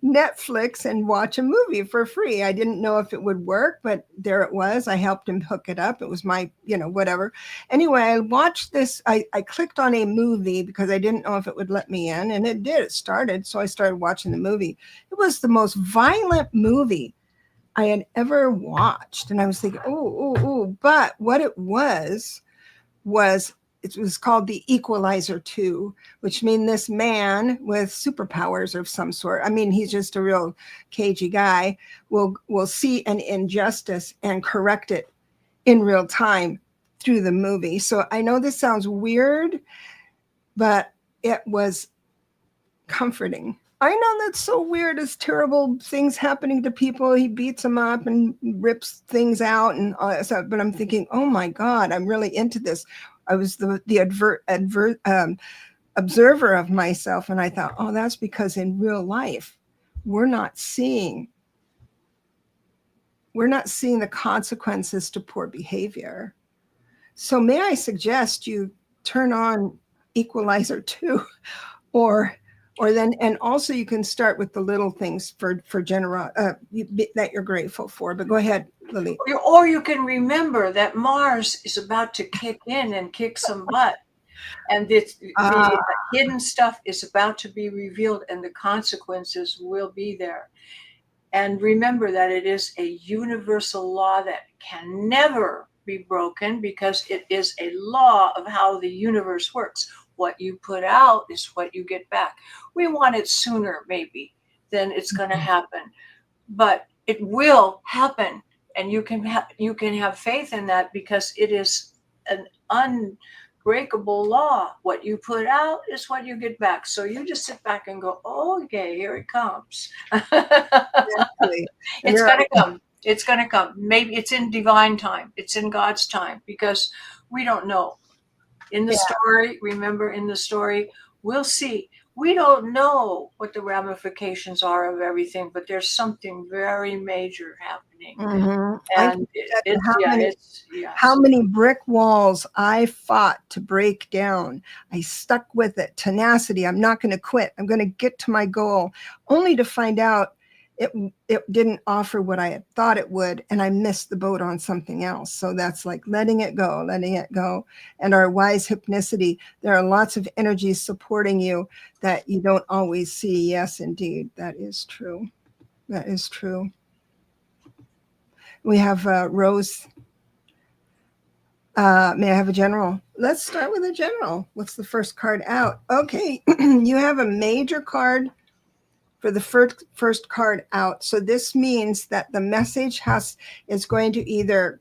Netflix and watch a movie for free. I didn't know if it would work, but there it was. I helped him hook it up. It was my, whatever. Anyway, I watched this. I clicked on a movie because I didn't know if it would let me in, and it did. It started. So I started watching the movie. It was the most violent movie I had ever watched. And I was thinking, oh. But what it was it was called The Equalizer 2, which means this man with superpowers of some sort. I mean, he's just a real cagey guy, will see an injustice and correct it in real time through the movie. So I know this sounds weird, but it was comforting. I know that's so weird. It's terrible things happening to people. He beats them up and rips things out and all that stuff. But I'm thinking, oh my God, I'm really into this. I was the observer of myself, and I thought, oh, that's because in real life, we're not seeing the consequences to poor behavior. So may I suggest you turn on Equalizer 2, or then, and also you can start with the little things for that you're grateful for. But go ahead, Lily. Or you can remember that Mars is about to kick in and kick some butt. And the hidden stuff is about to be revealed, and the consequences will be there. And remember that it is a universal law that can never be broken, because it is a law of how the universe works. What you put out is what you get back. We want it sooner, maybe, than it's going to happen, but it will happen, and you can have faith in that, because it is an unbreakable law. What you put out is what you get back. So you just sit back and go, oh, okay, here it comes. Exactly. It's going to come. It's going to come. Maybe it's in divine time. It's in God's time, because we don't know. In the story, remember, in the story, we'll see. We don't know what the ramifications are of everything, but there's something very major happening. And how many brick walls I fought to break down. I stuck with it. Tenacity. I'm not going to quit. I'm going to get to my goal, only to find out it didn't offer what I had thought it would, and I missed the boat on something else. So that's like letting it go. And our wise hypnicity, there are lots of energies supporting you that you don't always see. Yes, indeed. That is true. That is true. We have Rose. May I have a general? Let's start with a general. What's the first card out? Okay, you have a major card for the first card out. So this means that the message is going to either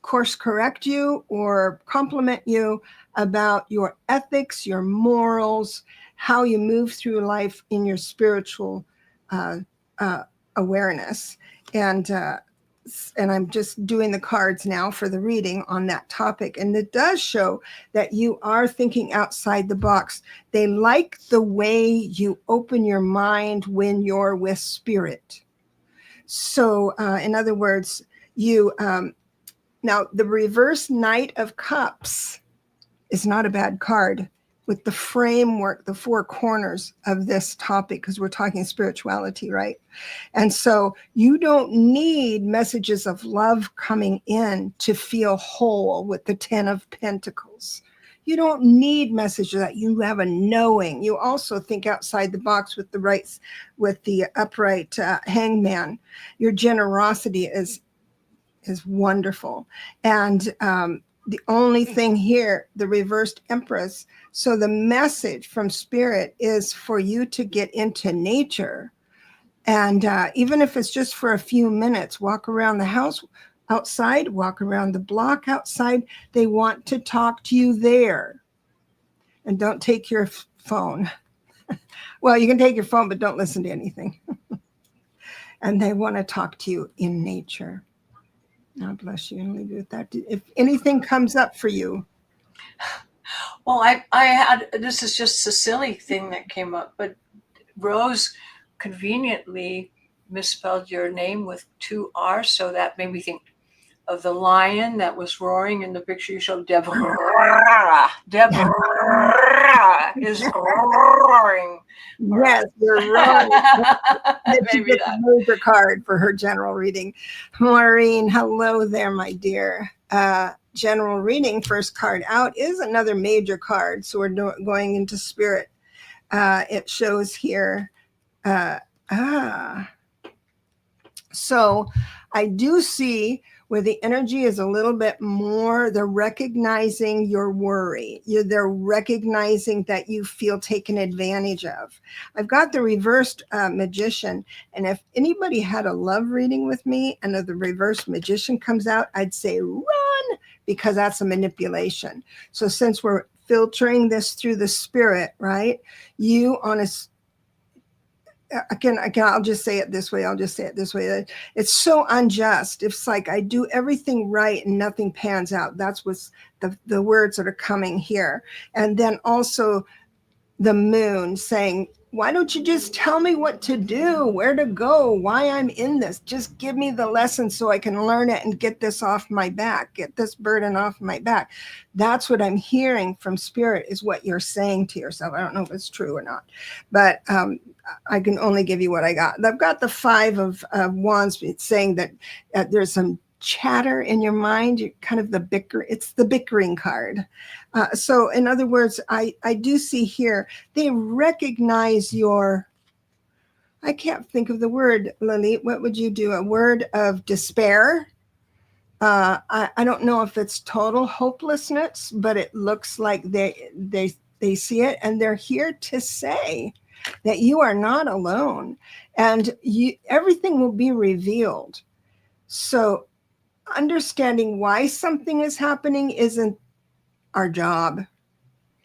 course correct you or compliment you about your ethics, your morals, how you move through life in your spiritual awareness. And I'm just doing the cards now for the reading on that topic. And it does show that you are thinking outside the box. They like the way you open your mind when you're with spirit. So in other words, you now the reverse Knight of Cups is not a bad card with the framework, the four corners of this topic, because we're talking spirituality, right? And so you don't need messages of love coming in to feel whole with the 10 of Pentacles. You don't need messages that you have a knowing. You also think outside the box with the upright hangman. Your generosity is wonderful. And the only thing here, the reversed Empress. So the message from Spirit is for you to get into nature. And even if it's just for a few minutes, walk around the house outside, walk around the block outside. They want to talk to you there. And don't take your phone. Well, you can take your phone, but don't listen to anything. And they want to talk to you in nature. God bless you, and leave you with that. If anything comes up for you. Well, I had, this is just a silly thing that came up, but Rose conveniently misspelled your name with 2 R's, so that made me think of the lion that was roaring in the picture you showed. Deborah is roaring. Yes, you're right. Maybe that major card for her general reading. Maureen, hello there, my dear. General reading, first card out is another major card. So we're going into spirit. It shows here. So I do see where the energy is a little bit more, they're recognizing your worry. They're recognizing that you feel taken advantage of. I've got the reversed magician. And if anybody had a love reading with me and the reversed magician comes out, I'd say run, because that's a manipulation. So since we're filtering this through the spirit, right? You on a again, I'll just say it this way. It's so unjust. It's like I do everything right and nothing pans out. That's what's the words that are coming here. And then also the moon saying, why don't you just tell me what to do, where to go, why I'm in this? Just give me the lesson so I can learn it and get this off my back, get this burden off my back. That's what I'm hearing from spirit, is what you're saying to yourself. I don't know if it's true or not, but I can only give you what I got. I've got the 5 of wands. It's saying that there's some chatter in your mind. You're kind of it's the bickering card. So in other words, I do see here, they recognize your, I can't think of the word, Lalit. What would you do? A word of despair? I don't know if it's total hopelessness, but it looks like they see it, and they're here to say that you are not alone, and everything will be revealed. So understanding why something is happening isn't our job.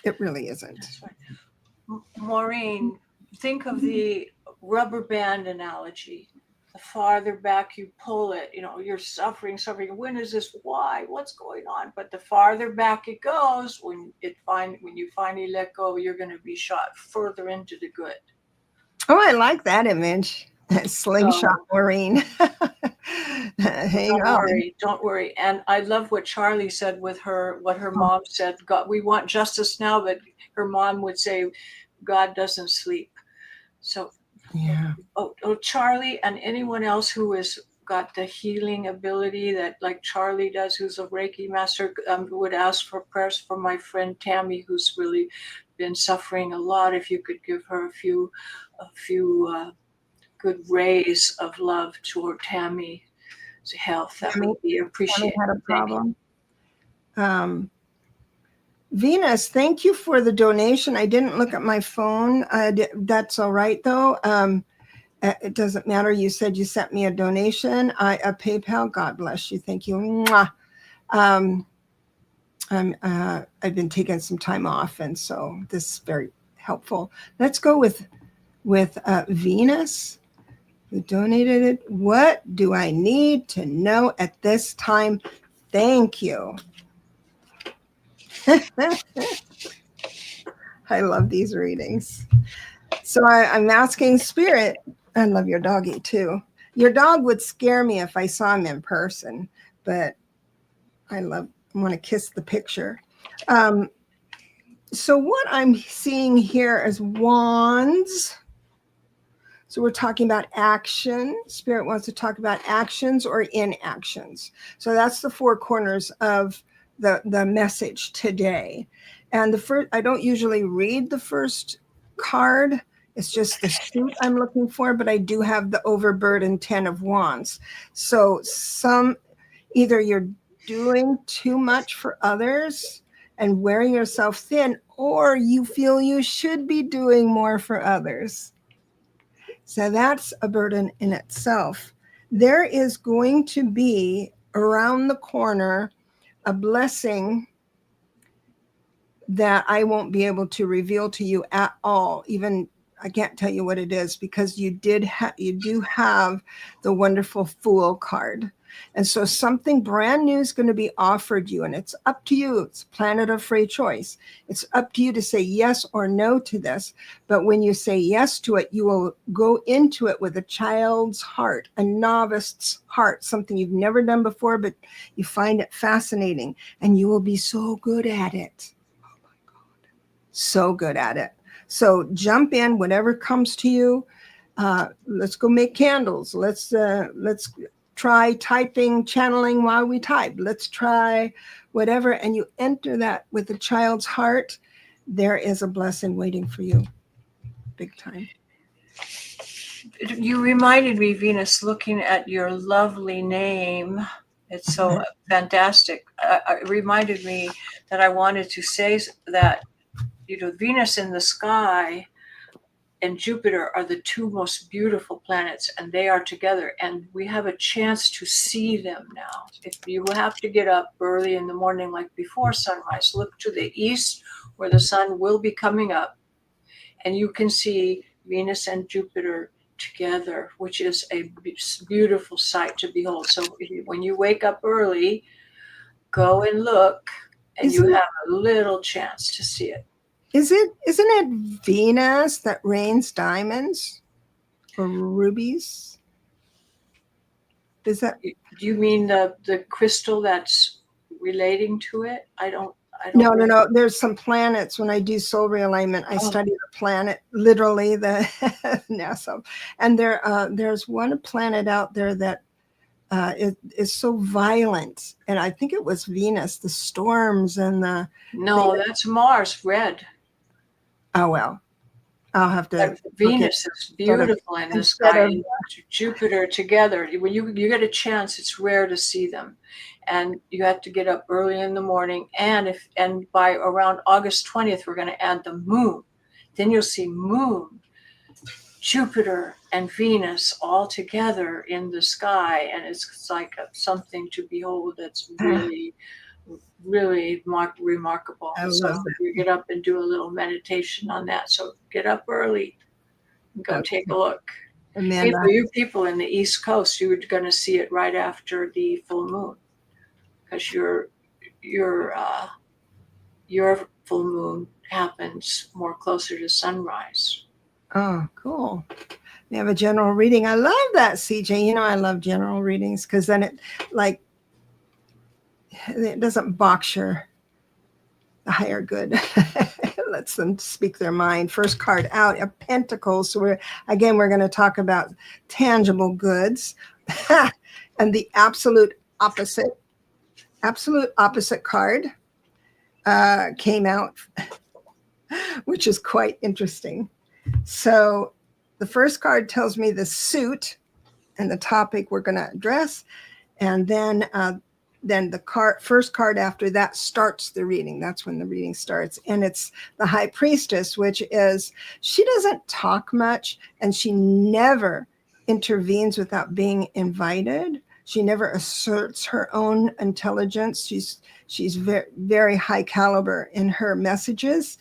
It really isn't. That's right. Maureen, think of the rubber band analogy. The farther back you pull it, you're suffering. When is this? Why? What's going on? But the farther back it goes, when you finally let go, you're going to be shot further into the good. Oh, I like that image. Slingshot Maureen. Don't worry. And I love what Charlie said with what her mom said. God, we want justice now, but her mom would say, God doesn't sleep. So, yeah. Oh, Charlie, and anyone else who has got the healing ability that, like Charlie does, who's a Reiki master, would ask for prayers for my friend Tammy, who's really been suffering a lot. If you could give her a few good rays of love toward Tammy's health, that would be appreciated. Tammy had a problem. Venus, thank you for the donation. I didn't look at my phone. That's all right, though. It doesn't matter. You said you sent me a donation. A PayPal. God bless you. Thank you. Mwah. I've been taking some time off, and so this is very helpful. Let's go with Venus, who donated it. What do I need to know at this time? Thank you. I love these readings. So I'm asking Spirit. I love your doggy too. Your dog would scare me if I saw him in person, but I want to kiss the picture. So what I'm seeing here is wands. So we're talking about action. Spirit wants to talk about actions or inactions. So that's the 4 corners of the message today. And the first, I don't usually read the first card. It's just the suit I'm looking for, but I do have the overburdened 10 of wands. So either you're doing too much for others and wearing yourself thin, or you feel you should be doing more for others. So that's a burden in itself. There is going to be around the corner a blessing that I won't be able to reveal to you at all. Even I can't tell you what it is, because you do have the wonderful Fool card. And so something brand new is going to be offered you, and it's up to you. It's planet of free choice. It's up to you to say yes or no to this. But when you say yes to it, you will go into it with a child's heart, a novice's heart, something you've never done before, but you find it fascinating, and you will be so good at it. Oh my God. So good at it. So jump in, whatever comes to you. Let's go make candles. Let's try typing, channeling while we type. Let's try whatever. And you enter that with a child's heart. There is a blessing waiting for you. Big time. You reminded me, Venus, looking at your lovely name. It's so fantastic. It reminded me that I wanted to say that, Venus in the sky and Jupiter are the two most beautiful planets, and they are together, and we have a chance to see them now. If you have to get up early in the morning, like before sunrise, look to the east where the sun will be coming up, and you can see Venus and Jupiter together, which is a beautiful sight to behold. So when you wake up early, go and look, and you have a little chance to see it. Isn't it Venus that rains diamonds or rubies? Is that? Do you mean the crystal that's relating to it? I don't. No. There's some planets. When I do soul realignment, I study the planet, literally the NASA. And there's one planet out there that is so violent. And I think it was Venus, the storms and the. No, that's Mars, red. Oh, well, I'll have to. But Venus is beautiful in the sky. And Jupiter together. When you get a chance, it's rare to see them. And you have to get up early in the morning. And by around August 20th, we're going to add the moon. Then you'll see moon, Jupiter, and Venus all together in the sky. And it's like something to behold that's really, really remarkable. So you get up and do a little meditation on that. So get up early and go take a look. Hey, for you people in the East Coast, you're going to see it right after the full moon, because your full moon happens more closer to sunrise. Oh, cool. We have a general reading. I love that, CJ. I love general readings because then it doesn't box the higher good. It lets them speak their mind. First card out, a Pentacles. So we're going to talk about tangible goods. And the absolute opposite card came out, which is quite interesting. So the first card tells me the suit and the topic we're going to address. And then the first card after that starts the reading. That's when the reading starts. And it's the High Priestess, which is, she doesn't talk much and she never intervenes without being invited. She never asserts her own intelligence. She's very, very high caliber in her messages.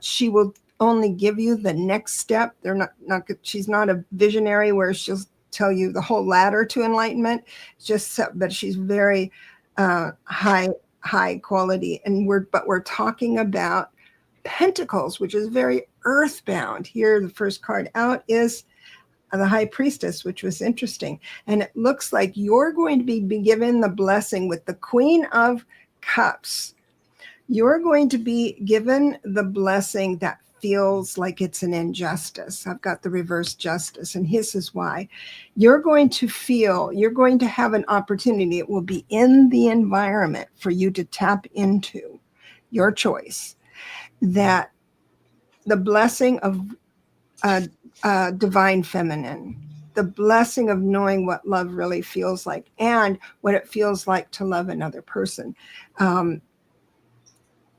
She will only give you the next step. She's not a visionary where she'll tell you the whole ladder to enlightenment. But she's very high quality. And we're talking about Pentacles, which is very earthbound. Here, the first card out is the High Priestess, which was interesting. And it looks like you're going to be given the blessing with the Queen of Cups. You're going to be given the blessing that feels like it's an injustice. I've got the reverse justice, and this is why. You're going to have an opportunity. It will be in the environment for you to tap into your choice, that the blessing of divine feminine, the blessing of knowing what love really feels like and what it feels like to love another person.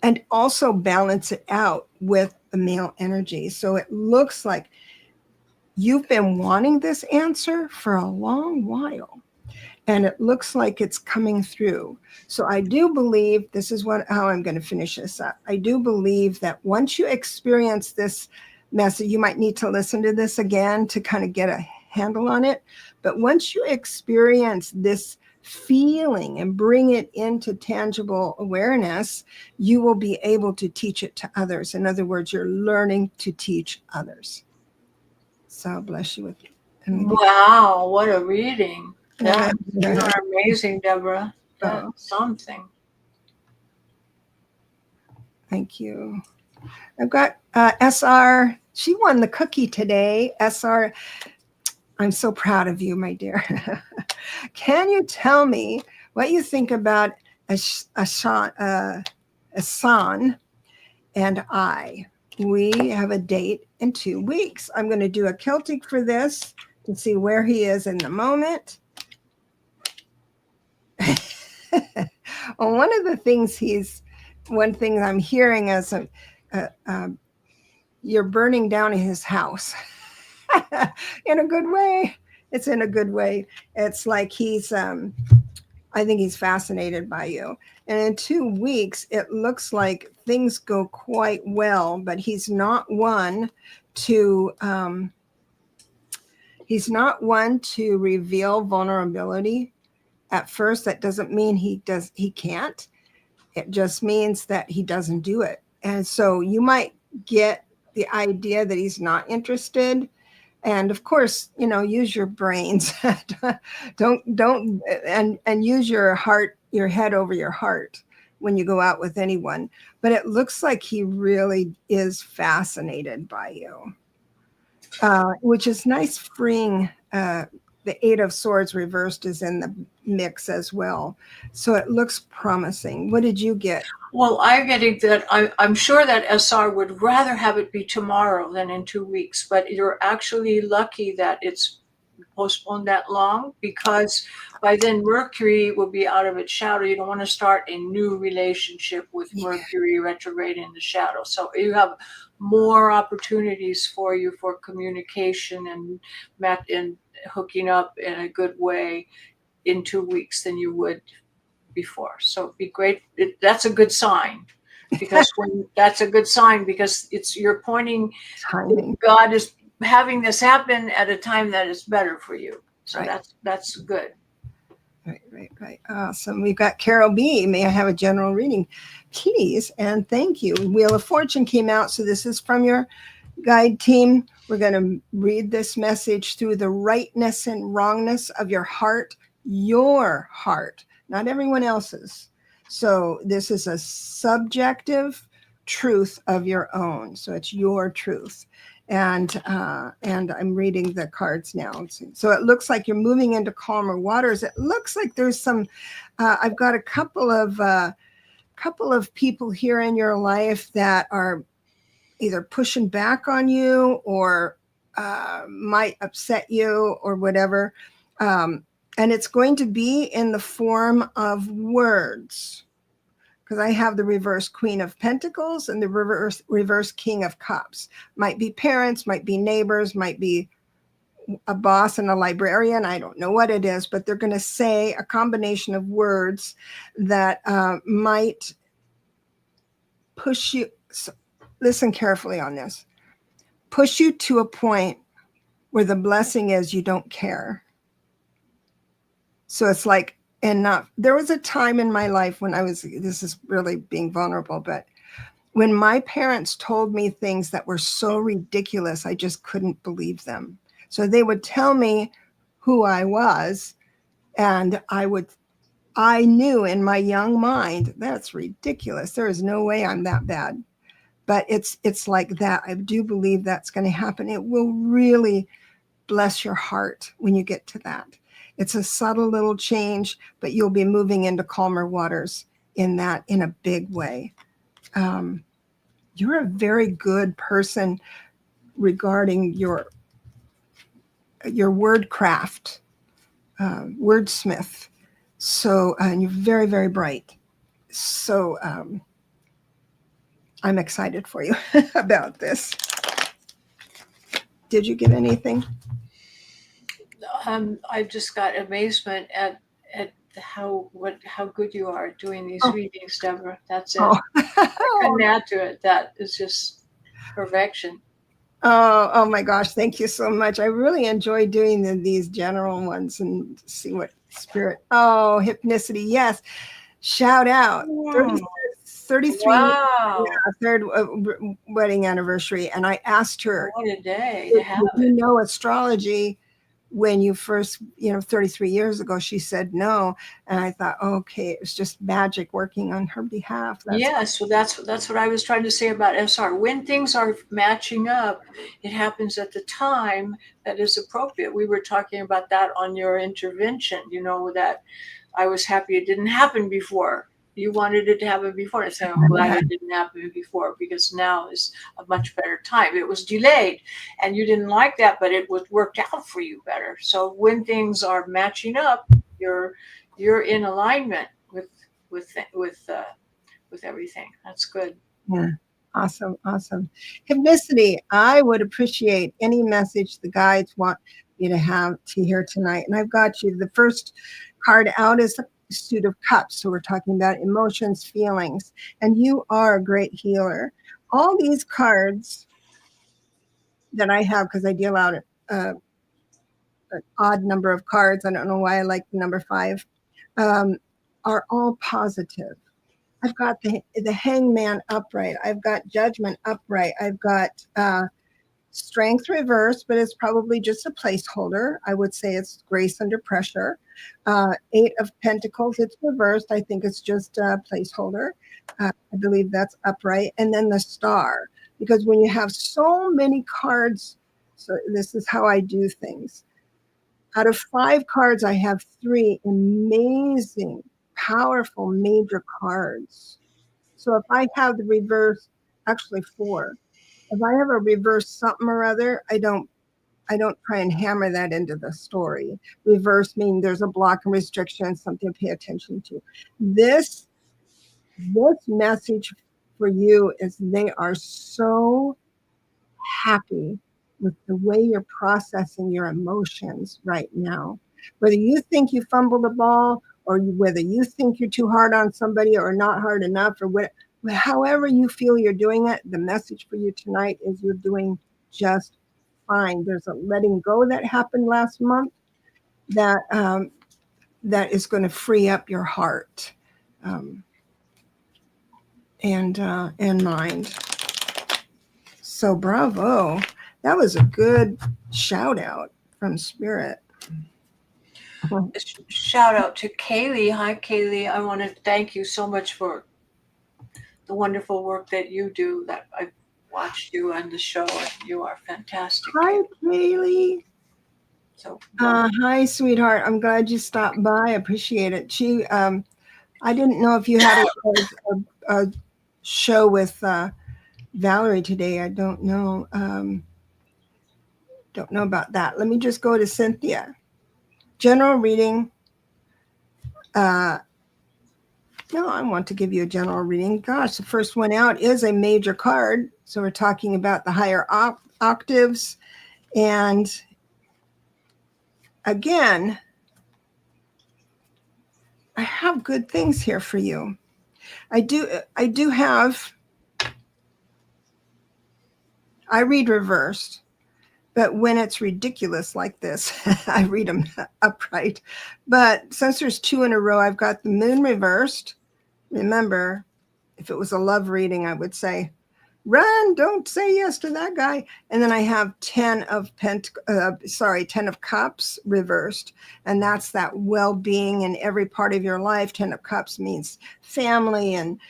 And also balance it out with the male energy. So it looks like you've been wanting this answer for a long while. And it looks like it's coming through. So I do believe, this is how I'm going to finish this up. I do believe that once you experience this message, you might need to listen to this again to kind of get a handle on it. But once you experience this feeling and bring it into tangible awareness, you will be able to teach it to others. In other words, you're learning to teach others. So bless you with it. Wow, what a reading. You're amazing, Deborah. That's something. Thank you. I've got SR. She won the cookie today. SR, I'm so proud of you, my dear. Can you tell me what you think about Asan and I? We have a date in 2 weeks. I'm going to do a Celtic for this and see where he is in the moment. Well, one of the things one thing I'm hearing is you're burning down his house in a good way. It's in a good way. It's like I think he's fascinated by you. And in 2 weeks, it looks like things go quite well, but he's not one to reveal vulnerability. At first, that doesn't mean he can't. It just means that he doesn't do it. And so you might get the idea that he's not interested. And of course, use your brains. don't and use your heart, your head over your heart when you go out with anyone. But it looks like he really is fascinated by you, which is nice, freeing. The Eight of Swords reversed is in the mix as well. So it looks promising. What did you get? Well, I'm getting that I'm sure that SR would rather have it be tomorrow than in 2 weeks, but you're actually lucky that it's postponed that long, because by then Mercury will be out of its shadow. You don't want to start a new relationship with Mercury retrograde in the shadow. So you have more opportunities for you for communication and hooking up in a good way in 2 weeks than you would before. So it'd be great. That's a good sign, because that's a good sign, because you're pointing God is having this happen at a time that is better for you. So right. That's good. Right. Awesome. We've got Carol B. May I have a general reading, please? And thank you. Wheel of Fortune came out. So this is from your guide team. We're going to read this message through the rightness and wrongness of your heart, not everyone else's. So this is a subjective truth of your own. So it's your truth. And I'm reading the cards now. So it looks like you're moving into calmer waters. It looks like there's some, I've got a couple of people here in your life that are either pushing back on you or might upset you or whatever. And it's going to be in the form of words, because I have the reverse Queen of Pentacles and the reverse King of Cups. Might be parents, might be neighbors, might be a boss and a librarian. I don't know what it is, but they're going to say a combination of words that might push you. So listen carefully on this. Push you to a point where the blessing is you don't care. So it's like, enough. There was a time in my life when this is really being vulnerable, but when my parents told me things that were so ridiculous, I just couldn't believe them. So they would tell me who I was, and I knew in my young mind, that's ridiculous. There is no way I'm that bad. But it's like that. I do believe that's going to happen. It will really bless your heart when you get to that. It's a subtle little change, but you'll be moving into calmer waters in a big way. You're a very good person regarding your word craft, wordsmith. So, and you're very, very bright. So I'm excited for you about this. Did you get anything? I just got amazement at how good you are doing these readings, Deborah. That's it. I couldn't add to it. That is just perfection. Oh my gosh, thank you so much. I really enjoy doing these general ones and see what spirit. Oh, hypnicity, yes. Shout out. 33 wow. Third wedding anniversary, and I asked her, what a day to have it. You know astrology when you first, 33 years ago. She said no, and I thought, okay, it was just magic working on her behalf. So that's what I was trying to say about SR. When things are matching up, it happens at the time that is appropriate. We were talking about that on your intervention, that I was happy it didn't happen before. You wanted it to happen before. I said, I'm glad it didn't happen before, because now is a much better time. It was delayed and you didn't like that, but it was worked out for you better. So when things are matching up, you're in alignment with everything. That's good. Yeah. Awesome. Awesome. Hypnicity. I would appreciate any message the guides want you to have to hear tonight. And I've got you. The first card out is the Suit of Cups. So we're talking about emotions, feelings, and you are a great healer. All these cards that I have, because I deal out an odd number of cards. I don't know why I like the number 5, are all positive. I've got the Hangman upright. I've got Judgment upright. I've got Strength reversed, but it's probably just a placeholder. I would say it's Grace under pressure. 8 of Pentacles, it's reversed. I think it's just a placeholder. I believe that's upright. And then the Star, because when you have so many cards, so this is how I do things. Out of 5 cards, I have 3 amazing, powerful, major cards. So if I have the reverse, actually 4. If I have a reverse something or other, I don't try and hammer that into the story. Reverse meaning there's a block and restriction, something to pay attention to. This message for you is they are so happy with the way you're processing your emotions right now. Whether you think you fumbled the ball, or whether you think you're too hard on somebody or not hard enough, or what, however you feel you're doing it, the message for you tonight is you're doing just fine. There's a letting go that happened last month that that is going to free up your heart and mind. So bravo. That was a good shout out from Spirit. Shout out to Kaylee. Hi, Kaylee. I want to thank you so much for the wonderful work that you do. That I've watched you on the show, and you are fantastic. Hi, Kaylee. So hi, sweetheart. I'm glad you stopped by. I appreciate it. I didn't know if you had a show with Valerie today. I don't know. Don't know about that. Let me just go to Cynthia. General reading. No, I want to give you a general reading. Gosh, the first one out is a major card. So we're talking about the higher octaves. And again, I have good things here for you. I do have, I read reversed, but when it's ridiculous like this, I read them upright. But since there's 2 in a row, I've got the Moon reversed. Remember, if it was a love reading, I would say, run, don't say yes to that guy. And then I have 10 of Cups reversed. And that's that well-being in every part of your life. 10 of Cups means family, and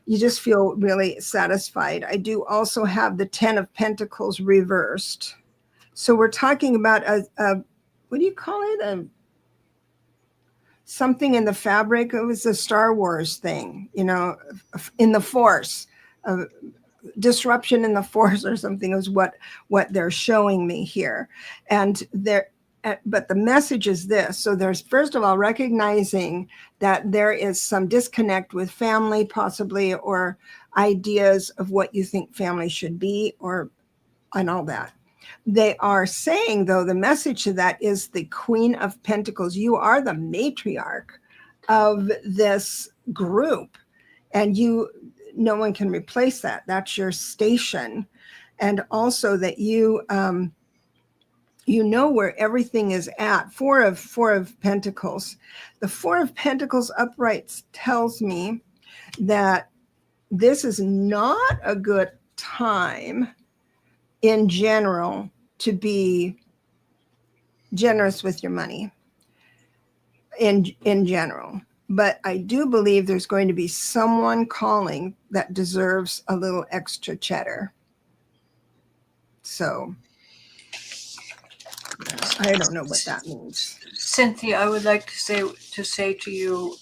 you just feel really satisfied. I do also have the 10 of Pentacles reversed. So we're talking about a what do you call it? Something in the fabric. It was a Star Wars thing, in the Force. Disruption in the Force or something is what they're showing me here. And but the message is this. So there's, first of all, recognizing that there is some disconnect with family, possibly, or ideas of what you think family should be, and all that. They are saying, though, the message to that is the Queen of Pentacles. You are the matriarch of this group, and no one can replace that. That's your station. And also that you know where everything is at. Four of Pentacles. The 4 of Pentacles upright tells me that this is not a good time in general to be generous with your money in general. But I do believe there's going to be someone calling that deserves a little extra cheddar. So I don't know what that means. Cynthia, I would like to say to you,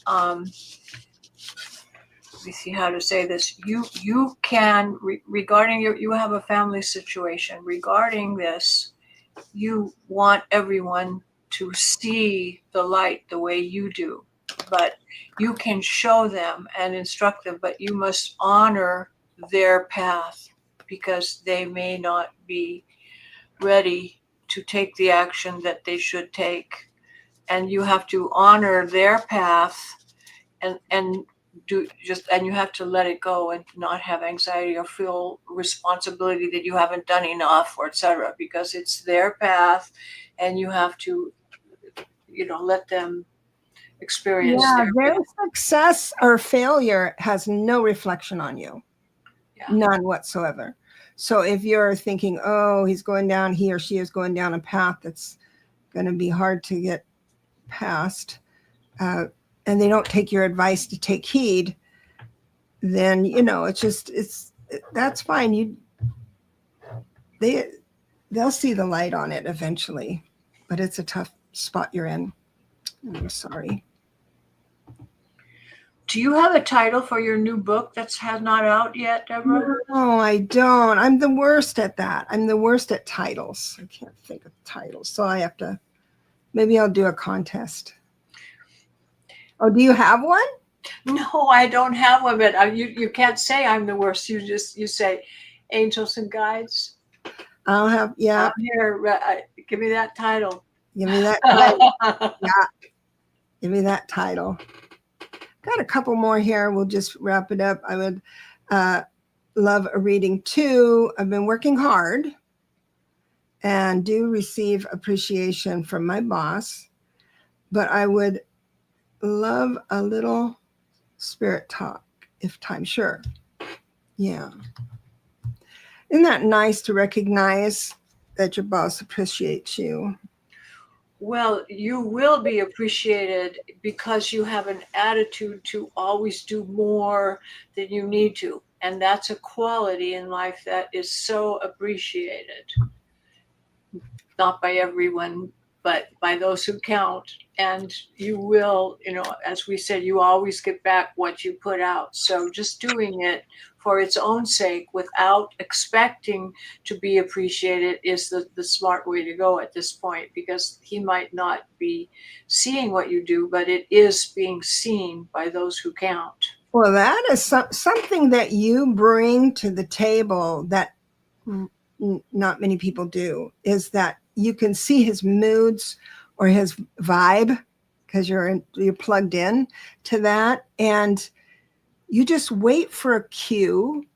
me see how to say this. You can regarding you have a family situation regarding this. You want everyone to see the light the way you do, but you can show them and instruct them, but you must honor their path because they may not be ready to take the action that they should take, and you have to honor their path and you have to let it go and not have anxiety or feel responsibility that you haven't done enough or etc., because it's their path and you have to let them experience Yeah, their their path. success or failure has no reflection on you. Yeah. None whatsoever. So if you're thinking, oh, he or she is going down a path that's going to be hard to get past, and they don't take your advice to take heed, then that's fine. They'll see the light on it eventually, but it's a tough spot you're in. I'm sorry. Do you have a title for your new book that's not out yet, Debra? No, I don't. I'm the worst at that. I'm the worst at titles. I can't think of titles. So maybe I'll do a contest. Oh, do you have one? No, I don't have one, but you can't say I'm the worst. You say angels and guides. I'll have, yeah. Here, give me that title. Give me that title. Yeah. Give me that title. Got a couple more here. We'll just wrap it up. I would love a reading too. I've been working hard and do receive appreciation from my boss, but I would love a little spirit talk if time. Sure. Yeah. Isn't that nice to recognize that your boss appreciates you? Well, you will be appreciated because you have an attitude to always do more than you need to. And that's a quality in life that is so appreciated. Not by everyone, but by those who count. And you will, as we said, you always get back what you put out. So just doing it for its own sake without expecting to be appreciated is the smart way to go at this point, because he might not be seeing what you do, but it is being seen by those who count. Well, that is something that you bring to the table that not many people do, is that you can see his moods or his vibe because you're plugged in to that, and you just wait for a cue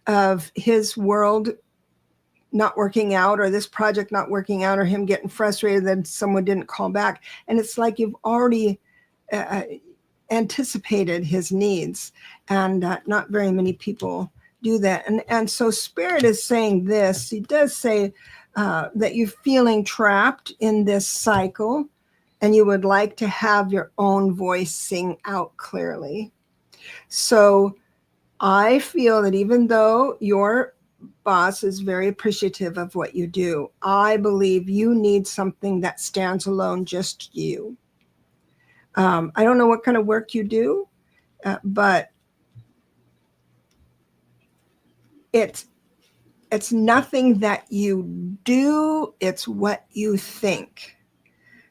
of his world not working out, or this project not working out, or him getting frustrated that someone didn't call back, and it's like you've already anticipated his needs, and not very many people do that. And so Spirit is saying this. He does say that you're feeling trapped in this cycle and you would like to have your own voice sing out clearly. So I feel that even though your boss is very appreciative of what you do, I believe you need something that stands alone, just you. I don't know what kind of work you do, but it's nothing that you do, it's what you think.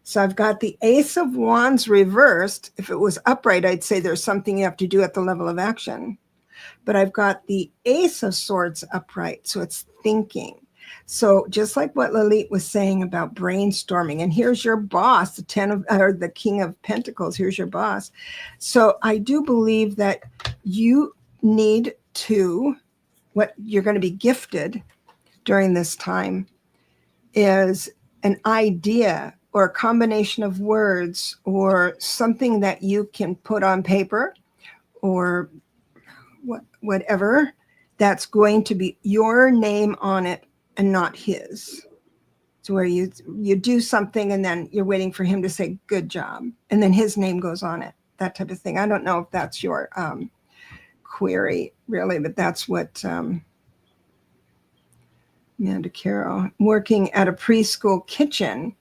So I've got the Ace of Wands reversed. If it was upright, I'd say there's something you have to do at the level of action. But I've got the Ace of Swords upright, so it's thinking. So just like what Lalit was saying about brainstorming, and here's your boss, the King of Pentacles, here's your boss. So I do believe that you need to, what you're going to be gifted during this time is an idea or a combination of words or something that you can put on paper or whatever that's going to be your name on it and not his. So where you do something and then you're waiting for him to say good job and then his name goes on it, that type of thing. I don't know if that's your query really, but that's what Amanda Carroll, working at a preschool kitchen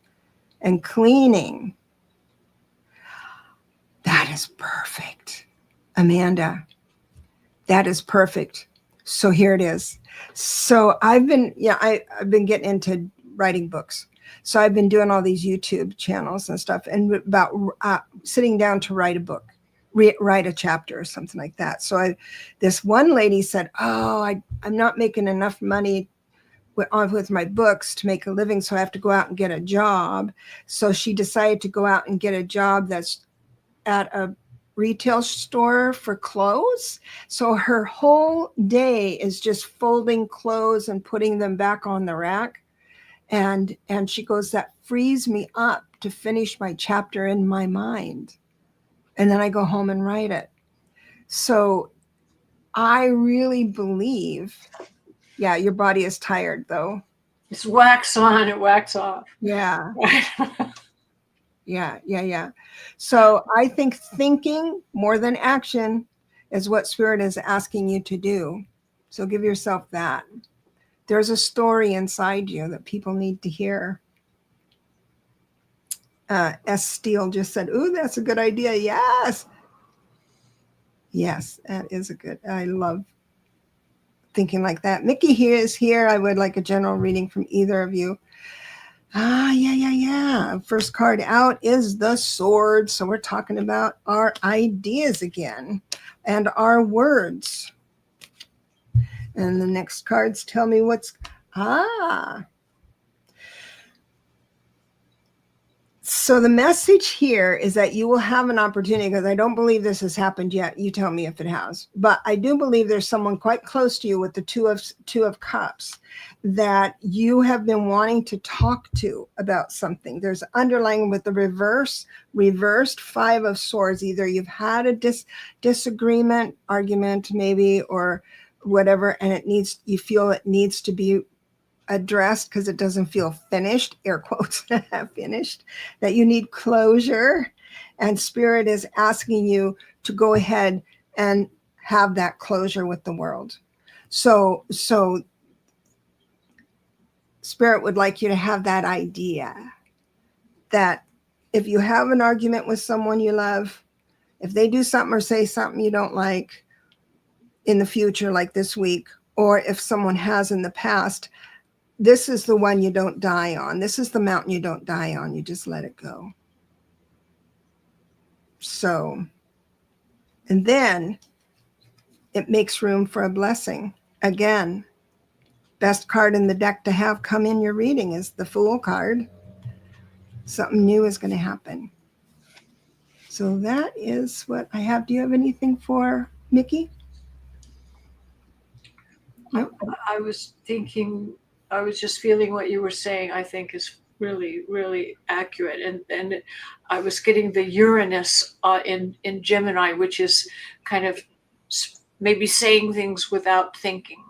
and cleaning. That is perfect, Amanda. That is perfect. So here it is. So I've been getting into writing books. So I've been doing all these YouTube channels and stuff, and about sitting down to write a book, write a chapter or something like that. So this one lady said, "Oh, I'm not making enough money with my books to make a living, so I have to go out and get a job." So she decided to go out and get a job that's at a retail store for clothes. So her whole day is just folding clothes and putting them back on the rack. And she goes, that frees me up to finish my chapter in my mind. And then I go home and write it. So I really believe, yeah, your body is tired though. It's wax on and wax off. Yeah. Yeah. So I think thinking more than action is what Spirit is asking you to do. So give yourself that. There's a story inside you that people need to hear. S. Steele just said, "Ooh, that's a good idea." Yes. Yes, that is a good. I love thinking like that. Mickey here is here. I would like a general reading from either of you. Yeah. First card out is the sword. So we're talking about our ideas again and our words. And the next cards tell me what's, So the message here is that you will have an opportunity, because I don't believe this has happened yet. You tell me if it has. But I do believe there's someone quite close to you with the two of cups that you have been wanting to talk to about something. There's underlying with the reversed Five of Swords. Either you've had a disagreement, argument maybe, or whatever, and you feel it needs to be addressed because it doesn't feel finished, air quotes, finished, that you need closure. And Spirit is asking you to go ahead and have that closure with the world. So Spirit would like you to have that idea that if you have an argument with someone you love, if they do something or say something you don't like in the future, like this week, or if someone has in the past, this is the one you don't die on. This is the mountain you don't die on. You just let it go. So, and then it makes room for a blessing. Again, best card in the deck to have come in your reading is the Fool card. Something new is going to happen. So that is what I have. Do you have anything for Mickey? No? I was just feeling what you were saying, I think is really, really accurate. And I was getting the Uranus in Gemini, which is kind of maybe saying things without thinking,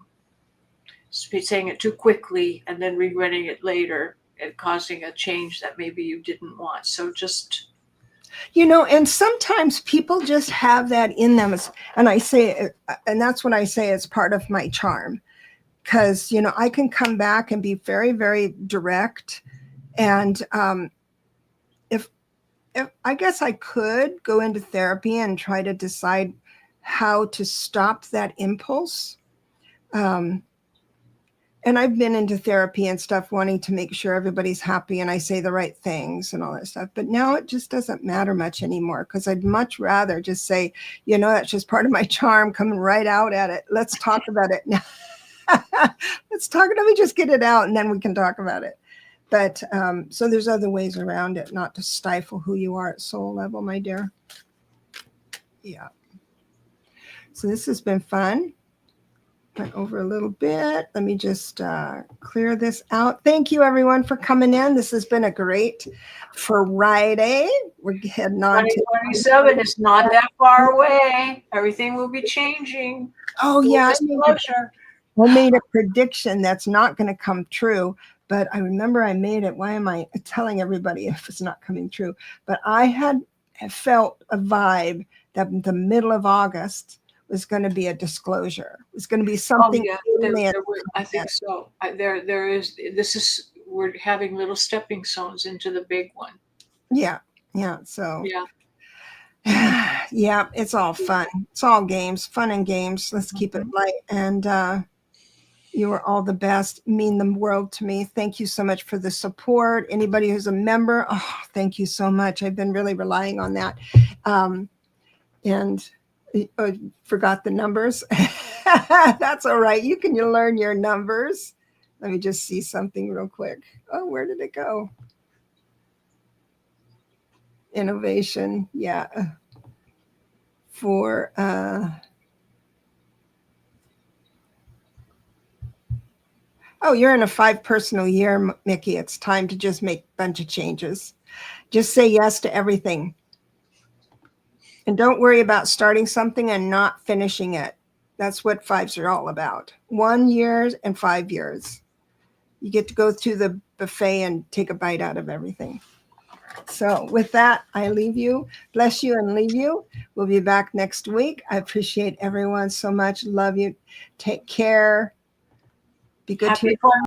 saying it too quickly and then regretting it later and causing a change that maybe you didn't want. So just... And sometimes people just have that in them. And I say, and that's when I say it's part of my charm. Because, I can come back and be very, very direct. And if I guess I could go into therapy and try to decide how to stop that impulse. And I've been into therapy and stuff, wanting to make sure everybody's happy and I say the right things and all that stuff. But now it just doesn't matter much anymore, because I'd much rather just say, that's just part of my charm coming right out at it. Let's talk about it now. Let me just get it out and then we can talk about it. But so there's other ways around it, not to stifle who you are at soul level, my dear. Yeah. So this has been fun. Went over a little bit. Let me just clear this out. Thank you, everyone, for coming in. This has been a great Friday. We're heading on 2027 is not that far away. Everything will be changing. Oh, yeah. I made a prediction that's not going to come true, but I remember I made it. Why am I telling everybody if it's not coming true? But I had felt a vibe that in the middle of August was going to be a disclosure. It's going to be something. Oh, yeah. I think so. There is. We're having little stepping stones into the big one. Yeah. So. Yeah. Yeah, it's all fun. It's all games, fun and games. Let's keep it light. And you are all the best, mean the world to me. Thank you so much for the support. Anybody who's a member, oh, thank you so much. I've been really relying on that. And forgot the numbers. That's all right. You can learn your numbers. Let me just see something real quick. Oh, where did it go? Innovation. Yeah. For oh, you're in a 5 personal year, Mickey. It's time to just make a bunch of changes. Just say yes to everything. And don't worry about starting something and not finishing it. That's what 5s are all about. 1 year and 5 years. You get to go through the buffet and take a bite out of everything. So with that, I leave you. Bless you and leave you. We'll be back next week. I appreciate everyone so much. Love you. Take care. Be good to Happy yourself.